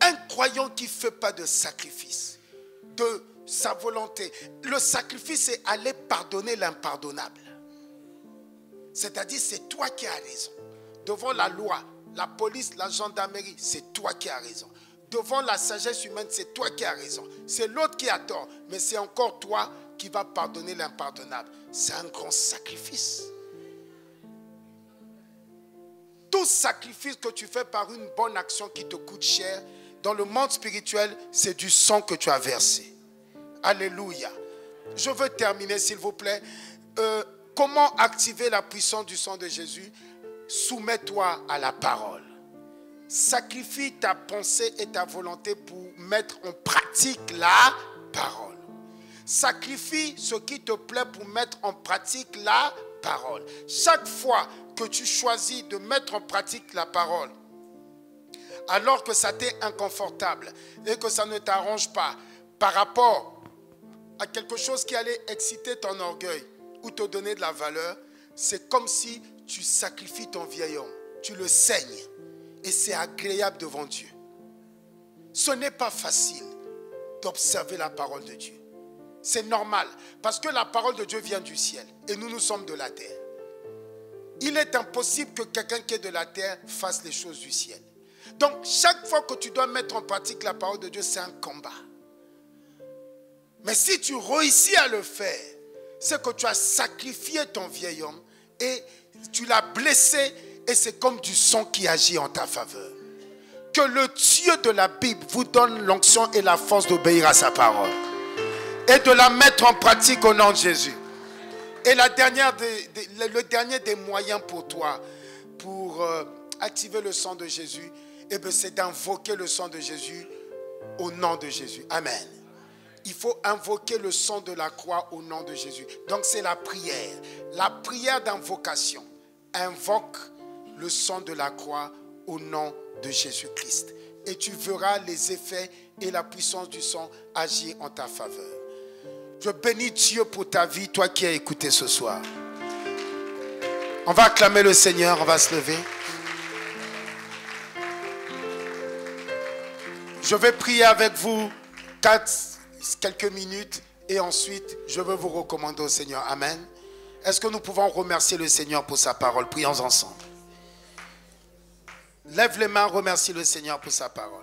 Un croyant qui ne fait pas de sacrifice, de sa volonté, le sacrifice c'est aller pardonner l'impardonnable. C'est-à-dire c'est toi qui as raison. Devant la loi, la police, la gendarmerie, c'est toi qui as raison. Devant la sagesse humaine, c'est toi qui as raison. C'est l'autre qui a tort, mais c'est encore toi qui vas pardonner l'impardonnable. C'est un grand sacrifice. Tout sacrifice que tu fais par une bonne action qui te coûte cher, dans le monde spirituel, c'est du sang que tu as versé. Alléluia. Je veux terminer, s'il vous plaît. Comment activer la puissance du sang de Jésus? Soumets-toi à la parole. Sacrifie ta pensée et ta volonté pour mettre en pratique la parole. Sacrifie ce qui te plaît pour mettre en pratique la parole. Chaque fois que tu choisis de mettre en pratique la parole, alors que ça t'est inconfortable et que ça ne t'arrange pas par rapport à quelque chose qui allait exciter ton orgueil ou te donner de la valeur, c'est comme si tu sacrifies ton vieil homme. Tu le saignes. Et c'est agréable devant Dieu. Ce n'est pas facile d'observer la parole de Dieu. C'est normal. Parce que la parole de Dieu vient du ciel. Et nous sommes de la terre. Il est impossible que quelqu'un qui est de la terre fasse les choses du ciel. Donc, chaque fois que tu dois mettre en pratique la parole de Dieu, c'est un combat. Mais si tu réussis à le faire, c'est que tu as sacrifié ton vieil homme et tu l'as blessé. Et c'est comme du sang qui agit en ta faveur. Que le Dieu de la Bible vous donne l'onction et la force d'obéir à sa parole. Et de la mettre en pratique au nom de Jésus. Et le dernier des moyens pour toi, pour activer le sang de Jésus, c'est d'invoquer le sang de Jésus au nom de Jésus. Amen. Il faut invoquer le sang de la croix au nom de Jésus. Donc c'est la prière. La prière d'invocation. Invoque le sang de la croix au nom de Jésus-Christ. Et tu verras les effets et la puissance du sang agir en ta faveur. Je bénis Dieu pour ta vie, toi qui as écouté ce soir. On va acclamer le Seigneur, on va se lever. Je vais prier avec vous quelques minutes et ensuite je vais vous recommander au Seigneur. Amen. Est-ce que nous pouvons remercier le Seigneur pour sa parole? Prions ensemble. Lève les mains, remercie le Seigneur pour sa parole.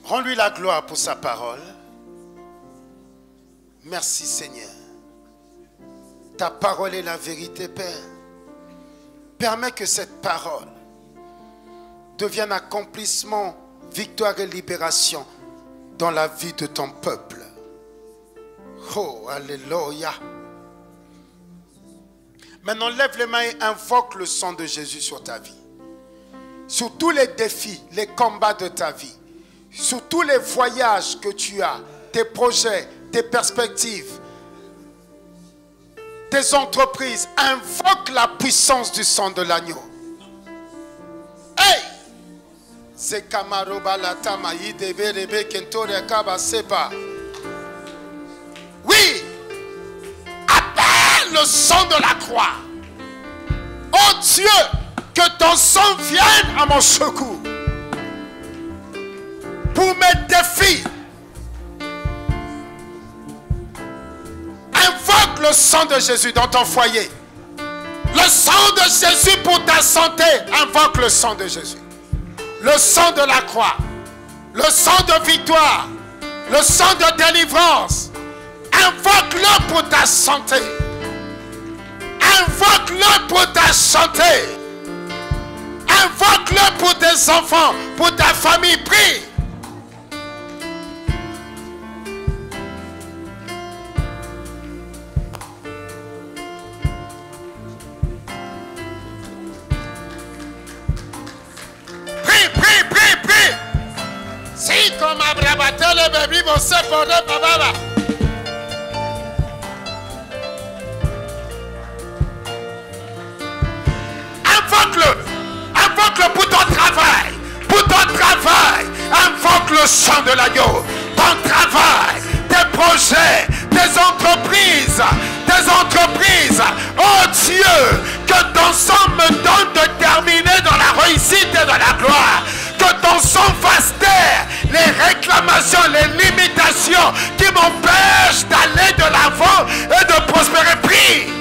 Rends-lui la gloire pour sa parole. Merci Seigneur. Ta parole est la vérité, Père. Permets que cette parole devienne accomplissement, victoire et libération dans la vie de ton peuple. Oh, alléluia. Maintenant, lève les mains et invoque le sang de Jésus sur ta vie. Sur tous les défis, les combats de ta vie. Sur tous les voyages que tu as, tes projets, tes perspectives, tes entreprises. Invoque la puissance du sang de l'agneau. Hey! Oui! Appelle le sang de la croix. Oh Dieu, que ton sang vienne à mon secours. Pour mes défis. Invoque le sang de Jésus dans ton foyer. Le sang de Jésus pour ta santé. Invoque le sang de Jésus. Le sang de la croix. Le sang de victoire. Le sang de délivrance. Invoque-le pour ta santé. Invoque-le pour ta santé. Invoque-le pour tes enfants, pour ta famille. Prie. Si comme Abraham le bébé vont se porter papa. Invoque-le pour ton travail. Pour ton travail. Invoque le sang de l'agneau. Ton travail, tes projets, tes entreprises. Oh Dieu, que ton sang me donne de terminer dans la réussite et dans la gloire. Que ton sang fasse taire les réclamations, les limitations qui m'empêchent d'aller de l'avant et de prospérer. Prie.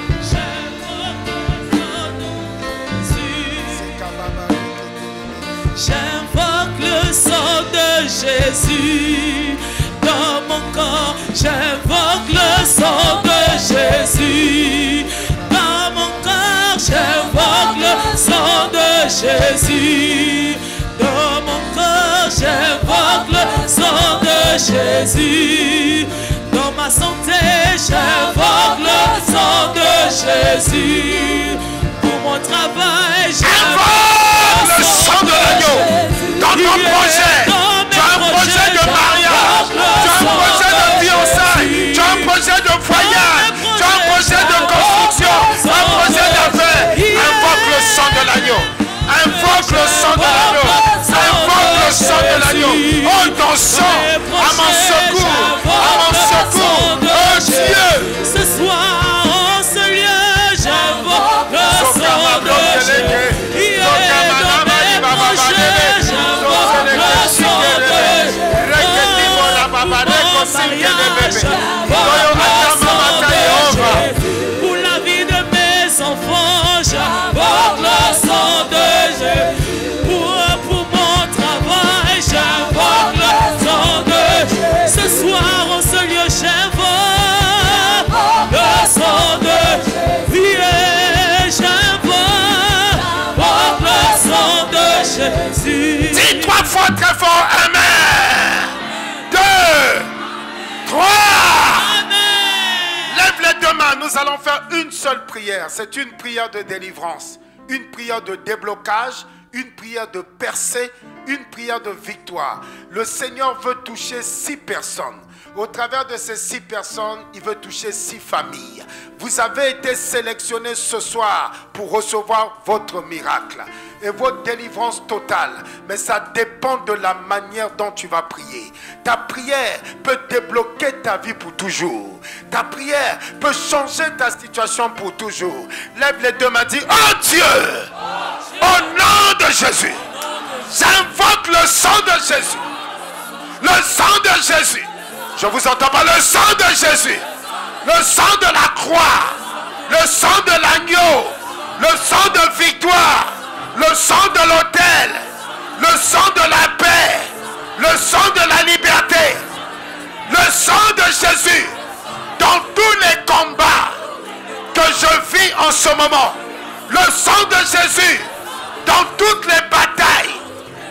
J'invoque le sang de Jésus dans mon corps. J'invoque le sang de Jésus dans mon corps. J'invoque le sang de Jésus dans mon corps. J'invoque le sang de Jésus dans ma santé. J'invoque le sang de Jésus pour mon travail. Invoque le sang de l'agneau dans ton projet. Tu as un projet de mariage, tu as un projet de fiançailles, tu as un projet de voyage, tu as un projet de construction, un projet d'affaires. Invoque le sang de l'agneau. Invoque le sang de l'agneau. Invoque le sang de l'agneau. Oh ton sang à mon secours, à mon secours. Oh Dieu. Ce soir en ce lieu, j'invoque le sang de Jésus. Pour la vie de mes enfants, j'invoque le sang de Jésus. Pour mon travail, j'invoque le sang de Jésus. Ce soir en ce lieu, j'invoque le sang de Jésus. J'invoque le sang de Jésus. Dis 3 fois très fort, Amen. 2, 3. Lève les 2 mains. Nous allons faire une seule prière. C'est une prière de délivrance, une prière de déblocage, une prière de percée, une prière de victoire. Le Seigneur veut toucher 6 personnes. Au travers de ces 6 personnes, il veut toucher 6 familles. Vous avez été sélectionnés ce soir pour recevoir votre miracle et votre délivrance totale. Mais ça dépend de la manière dont tu vas prier. Ta prière peut débloquer ta vie pour toujours. Ta prière peut changer ta situation pour toujours. Lève les 2 mains, dis: oh Dieu, au nom de Jésus, j'invoque le sang de Jésus. Le sang de Jésus. Je vous entends pas. Le sang de Jésus. Le sang de la croix. Le sang de l'agneau. Le sang de victoire. Le sang de l'autel. Le sang de la paix. Le sang de la de Jésus, dans tous les combats que je vis en ce moment, le sang de Jésus, dans toutes les batailles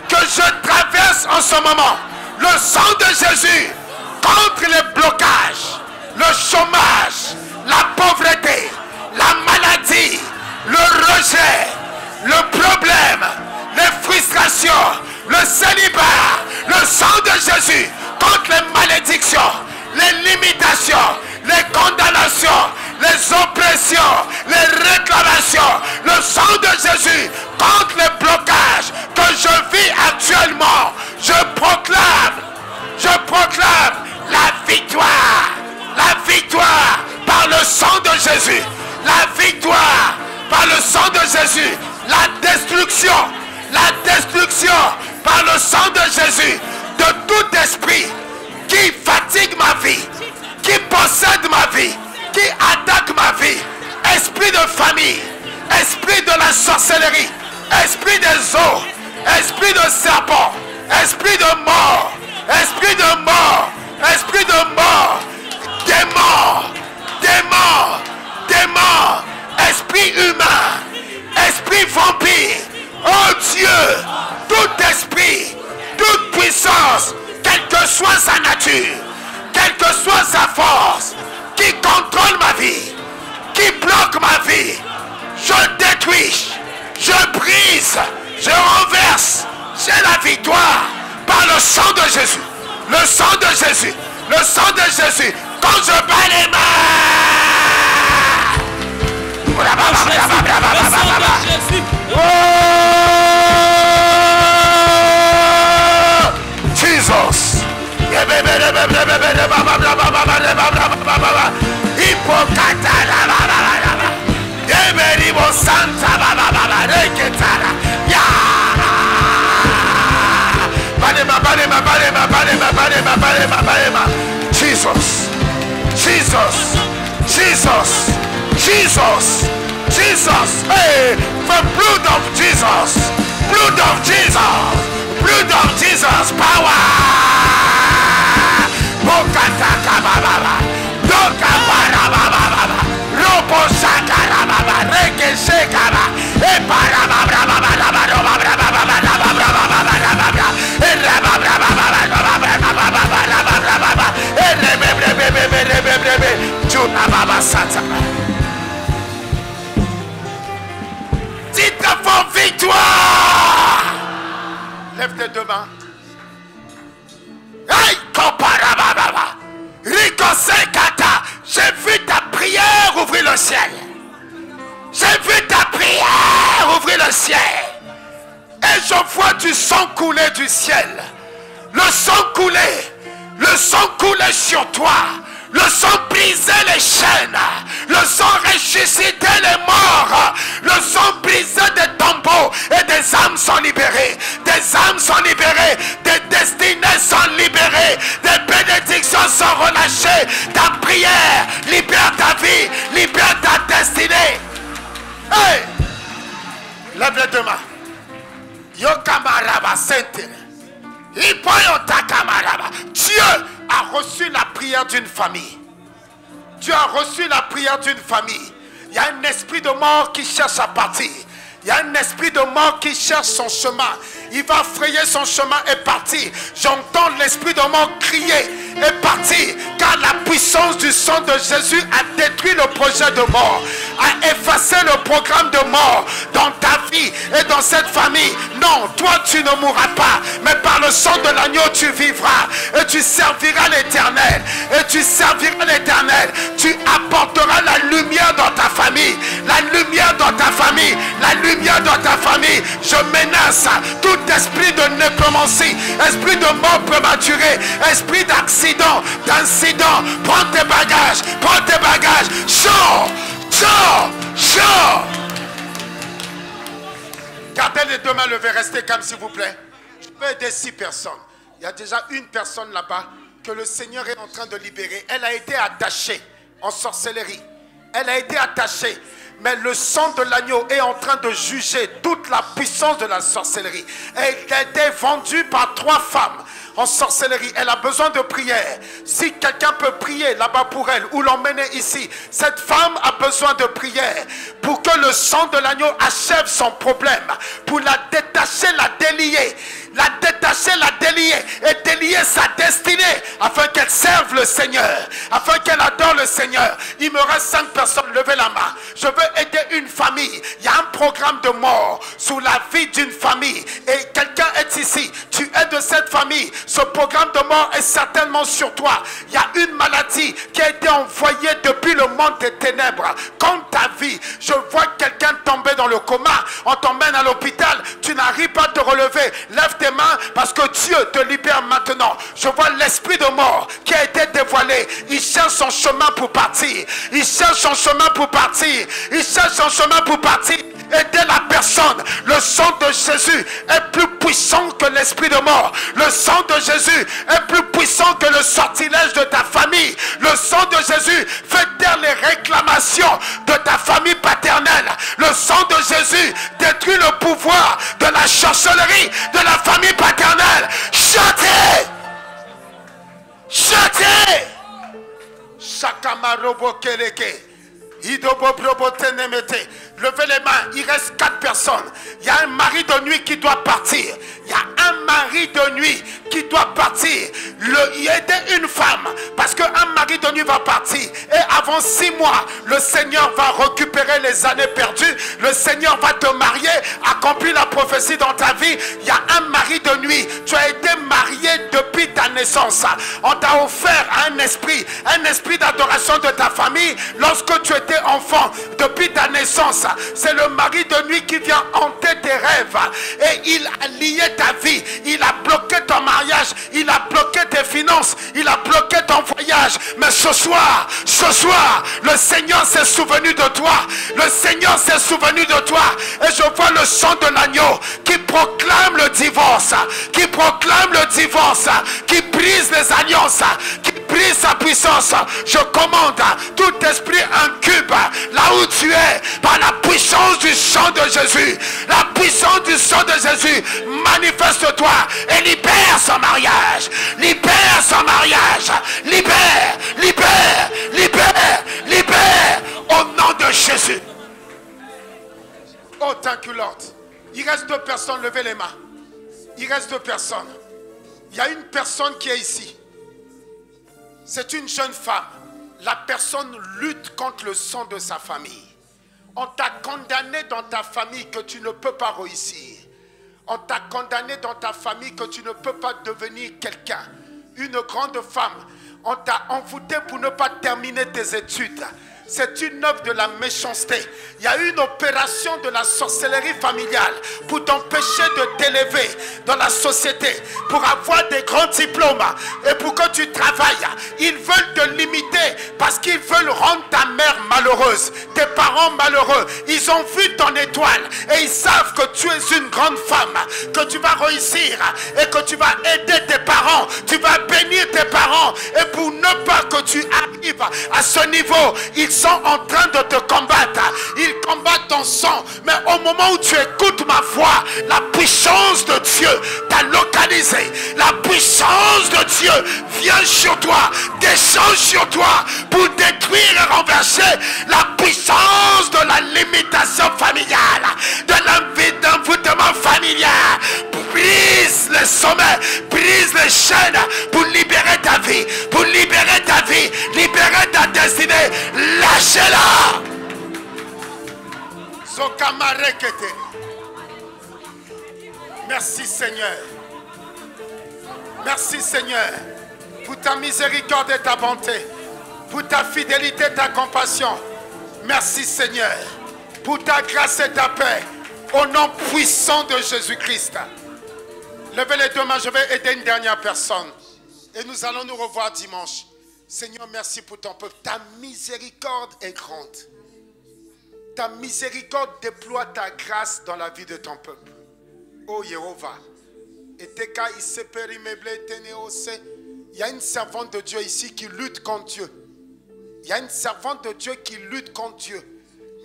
que je traverse en ce moment, le sang de Jésus, contre les blocages, le chômage, la pauvreté, la maladie, le rejet, le problème, les frustrations, le célibat, le sang de Jésus, contre les malédictions, les limitations, les condamnations, les oppressions, les réclamations, le sang de Jésus contre les blocages que je vis actuellement. Je proclame la victoire par le sang de Jésus, la victoire par le sang de Jésus, la destruction par le sang de Jésus de tout esprit qui fatigue ma vie, qui possède ma vie, qui attaque ma vie, esprit de famille, esprit de la sorcellerie, esprit des eaux, esprit de serpent, esprit de mort, esprit de mort, esprit de mort, démon, esprit humain, esprit vampire, oh Dieu, tout esprit, toute puissance, quelle que soit sa nature, quelle que soit sa force, qui contrôle ma vie, qui bloque ma vie, je détruis, je brise, je renverse. J'ai la victoire par le sang de Jésus, le sang de Jésus, le sang de Jésus. Quand je bats les mains, Jesus. Jesus, Jesus, Jesus, Jesus, Jesus. Hey, the blood of Jesus, blood of Jesus, blood of Jesus, power. Bokataka baba, doka para baba, robo shakara baba, reke shekara, e para baba baba baba baba dites à fort victoire. Lève tes deux mains. J'ai vu ta prière ouvrir le ciel. J'ai vu ta prière ouvrir le ciel. Et je vois du sang couler du ciel. Le sang couler sur toi. Le sang briser les chaînes. Le sang ressusciter les morts. Le sang briser des tombeaux. Et des âmes sont libérées. Des âmes sont libérées. Des destinées sont libérées. Des bénédictions sont relâchées. Ta prière libère ta vie. Libère ta destinée. Hey! Lève les deux mains. Yokamaraba Sente. Dieu a reçu la prière d'une famille. Dieu a reçu la prière d'une famille. Il y a un esprit de mort qui cherche à partir. Il y a un esprit de mort qui cherche son chemin. Il va frayer son chemin et partir. J'entends l'esprit de mort crier et partir. Car la puissance du sang de Jésus a détruit le projet de mort. A effacé le programme de mort dans ta vie et dans cette famille. Non, toi tu ne mourras pas. Mais par le sang de l'agneau tu vivras. Et tu serviras l'Éternel. Et tu serviras l'Éternel. Tu apporteras la lumière dans ta famille. La lumière dans ta famille. La lumière dans ta famille. Je menace tout esprit de nécromancie, esprit de mort prématurée, esprit d'accident, d'incident. Prends tes bagages, chaud. Gardez les deux mains levées, restez calme s'il vous plaît. Je peux aider 6 personnes. Il y a déjà une personne là-bas que le Seigneur est en train de libérer. Elle a été attachée en sorcellerie. Elle a été attachée. Mais le sang de l'agneau est en train de juger toute la puissance de la sorcellerie. Elle a été vendue par 3 femmes en sorcellerie. Elle a besoin de prière. Si quelqu'un peut prier là-bas pour elle ou l'emmener ici, cette femme a besoin de prière pour que le sang de l'agneau achève son problème, pour la détacher, la délier. La détacher, la délier et délier sa destinée afin qu'elle serve le Seigneur, afin qu'elle adore le Seigneur. Il me reste 5 personnes, levez la main. Je veux aider une famille. Il y a un programme de mort sous la vie d'une famille et quelqu'un est ici. Tu es de cette famille. Ce programme de mort est certainement sur toi. Il y a une maladie qui a été envoyée depuis le monde des ténèbres contre ta vie. Je vois quelqu'un tomber dans le coma. On t'emmène à l'hôpital. Tu n'arrives pas à te relever. Lève tes mains parce que Dieu te libère maintenant. Je vois l'esprit de mort qui a été dévoilé. Il cherche son chemin pour partir. Il cherche son chemin pour partir. Il cherche son chemin pour partir. Aidez la personne. Le sang de Jésus est plus puissant que l'esprit de mort. Le sang de Jésus est plus puissant que le sortilège de ta famille. Le sang de Jésus fait taire les réclamations de ta famille paternelle. Le sang de Jésus détruit le pouvoir de la sorcellerie de la famille paternelle. Chantez! Chantez! Shakamarobo keleke. Levez les mains, il reste 4 personnes. Il y a un mari de nuit qui doit partir. Il y a un mari de nuit qui doit partir. Il aide une femme parce qu'un mari de nuit va partir. Et avant 6 mois, le Seigneur va récupérer les années perdues. Le Seigneur va te marier, accomplir la prophétie dans ta vie. Il y a un mari de nuit. Tu as été marié depuis ta naissance. On t'a offert un esprit d'adoration de ta famille lorsque tu étais enfant. Depuis ta naissance, c'est le mari de nuit qui vient hanter tes rêves et il a lié ta vie, il a bloqué ton mariage, il a bloqué tes finances, il a bloqué ton voyage. Mais ce soir, le Seigneur s'est souvenu de toi. Le Seigneur s'est souvenu de toi et je vois le sang de l'agneau qui proclame le divorce, qui proclame le divorce, qui brise les alliances, qui brise sa puissance. Je commande tout esprit incube là où tu es par la puissance du sang de Jésus. La puissance du sang de Jésus, manifeste-toi et libère son mariage. Libère son mariage. Libère, libère, libère, libère au nom de Jésus. Oh, thank you, Lord. Il reste 2 personnes, levez les mains. Il reste 2 personnes. Il y a une personne qui est ici. C'est une jeune femme. La personne lutte contre le sang de sa famille. On t'a condamné dans ta famille que tu ne peux pas réussir. On t'a condamné dans ta famille que tu ne peux pas devenir quelqu'un. Une grande femme. On t'a envoûté pour ne pas terminer tes études. C'est une œuvre de la méchanceté. Il y a une opération de la sorcellerie familiale pour t'empêcher de t'élever dans la société, pour avoir des grands diplômes et pour que tu travailles. Ils veulent te limiter parce qu'ils veulent rendre ta mère malheureuse, tes parents malheureux. Ils ont vu ton étoile et ils savent que tu es une grande femme, que tu vas réussir et que tu vas aider tes parents, tu vas bénir tes parents. Et pour ne pas que tu arrives à ce niveau, ils sont en train de te combattre. Ils combattent ton sang. Mais au moment où tu écoutes ma voix, la puissance de Dieu t'a localisé. La puissance de Dieu vient sur toi, descend sur toi pour détruire et renverser la puissance de la limitation familiale, de l'envoûtement familial. Brise les sommets, brise les chaînes pour libérer ta vie, libérer ta destinée. Lâchez-la. Merci Seigneur. Merci Seigneur pour ta miséricorde et ta bonté, pour ta fidélité et ta compassion. Merci Seigneur pour ta grâce et ta paix. Au nom puissant de Jésus-Christ. Levez les 2 mains, je vais aider une dernière personne. Et nous allons nous revoir dimanche. Seigneur, merci pour ton peuple. Ta miséricorde est grande. Ta miséricorde déploie ta grâce dans la vie de ton peuple. Oh Jéhovah. Il y a une servante de Dieu ici qui lutte contre Dieu. Il y a une servante de Dieu qui lutte contre Dieu.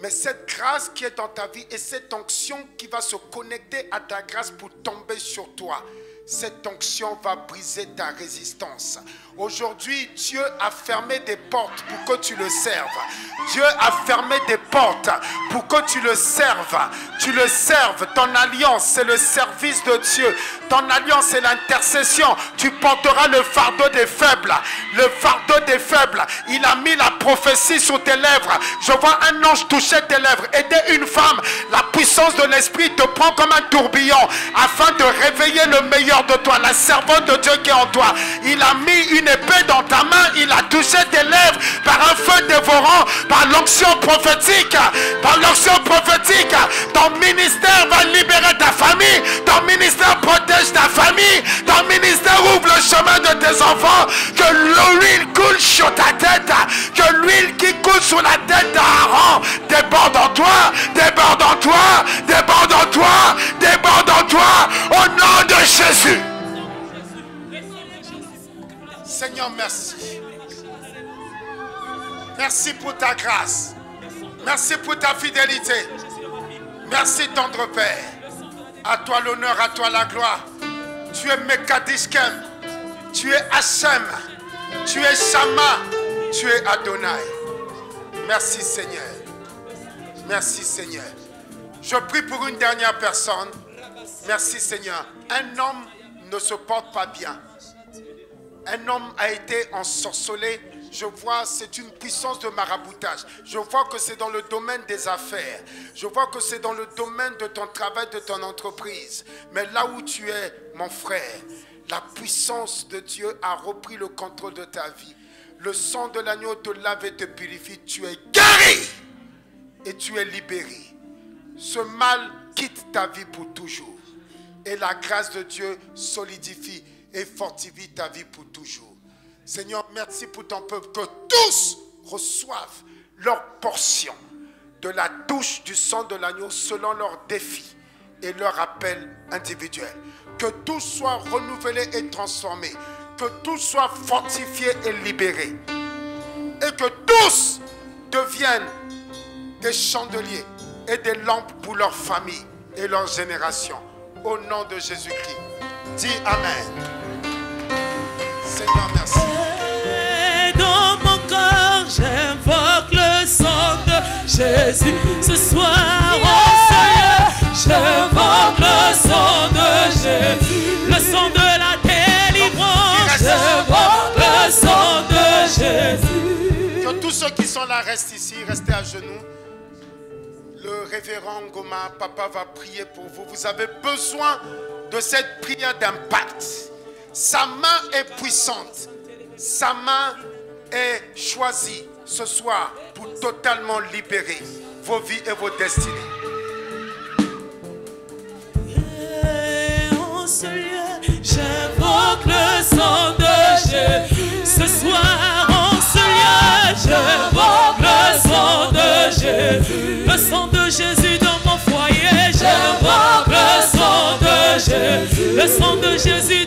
Mais cette grâce qui est dans ta vie et cette onction qui va se connecter à ta grâce pour tomber sur toi, cette onction va briser ta résistance. Aujourd'hui, Dieu a fermé des portes pour que tu le serves. Dieu a fermé des portes pour que tu le serves. Tu le serves. Ton alliance, c'est le service de Dieu. Ton alliance, c'est l'intercession. Tu porteras le fardeau des faibles. Le fardeau des faibles. Il a mis la prophétie sur tes lèvres. Je vois un ange toucher tes lèvres. Aider une femme. La puissance de l'esprit te prend comme un tourbillon afin de réveiller le meilleur de toi, la servante de Dieu qui est en toi. Il a mis une épée dans ta main, il a touché tes lèvres par un feu dévorant, par l'onction prophétique. Par l'onction prophétique, ton ministère va libérer ta famille, ton ministère protège ta famille, ton ministère ouvre le chemin de tes enfants. Que l'huile coule sur ta tête, que l'huile qui coule sur la tête d'Aaron déborde en toi, déborde en toi, déborde en toi, déborde en toi, au nom de Jésus. Seigneur, merci. Merci pour ta grâce. Merci pour ta fidélité. Merci, tendre Père. À toi l'honneur, à toi la gloire. Tu es Mekadishkem. Tu es Hachem. Tu es Shama. Tu es Adonai. Merci, Seigneur. Merci, Seigneur. Je prie pour une dernière personne. Merci, Seigneur. Un homme ne se porte pas bien. Un homme a été ensorcelé. Je vois, c'est une puissance de maraboutage. Je vois que c'est dans le domaine des affaires. Je vois que c'est dans le domaine de ton travail, de ton entreprise. Mais là où tu es, mon frère, la puissance de Dieu a repris le contrôle de ta vie. Le sang de l'agneau te lave et te purifie. Tu es guéri et tu es libéré. Ce mal quitte ta vie pour toujours. Et la grâce de Dieu solidifie et fortifie ta vie pour toujours. Seigneur, merci pour ton peuple, que tous reçoivent leur portion de la douche du sang de l'agneau selon leurs défis et leur appel individuel. Que tout soit renouvelé et transformé, que tout soit fortifié et libéré, et que tous deviennent des chandeliers et des lampes pour leur famille et leur génération. Au nom de Jésus-Christ, dis Amen. Seigneur, merci. Dans mon corps, j'invoque le sang de Jésus. Ce soir, oh Seigneur, j'invoque le sang de Jésus. Le sang de la délivrance, j'invoque le sang de Jésus. Que tous ceux qui sont là restent ici, restez à genoux. Le révérend Ngoma, papa va prier pour vous. Vous avez besoin de cette prière d'impact. Sa main est puissante. Sa main est choisie ce soir pour totalement libérer vos vies et vos destinées. En ce lieu, j'invoque le sang de Jésus. Ce soir, en ce lieu, j'invoque le sang de Jésus. Le sang de Jésus dans mon foyer, j'invoque le sang de Jésus. Le sang de Jésus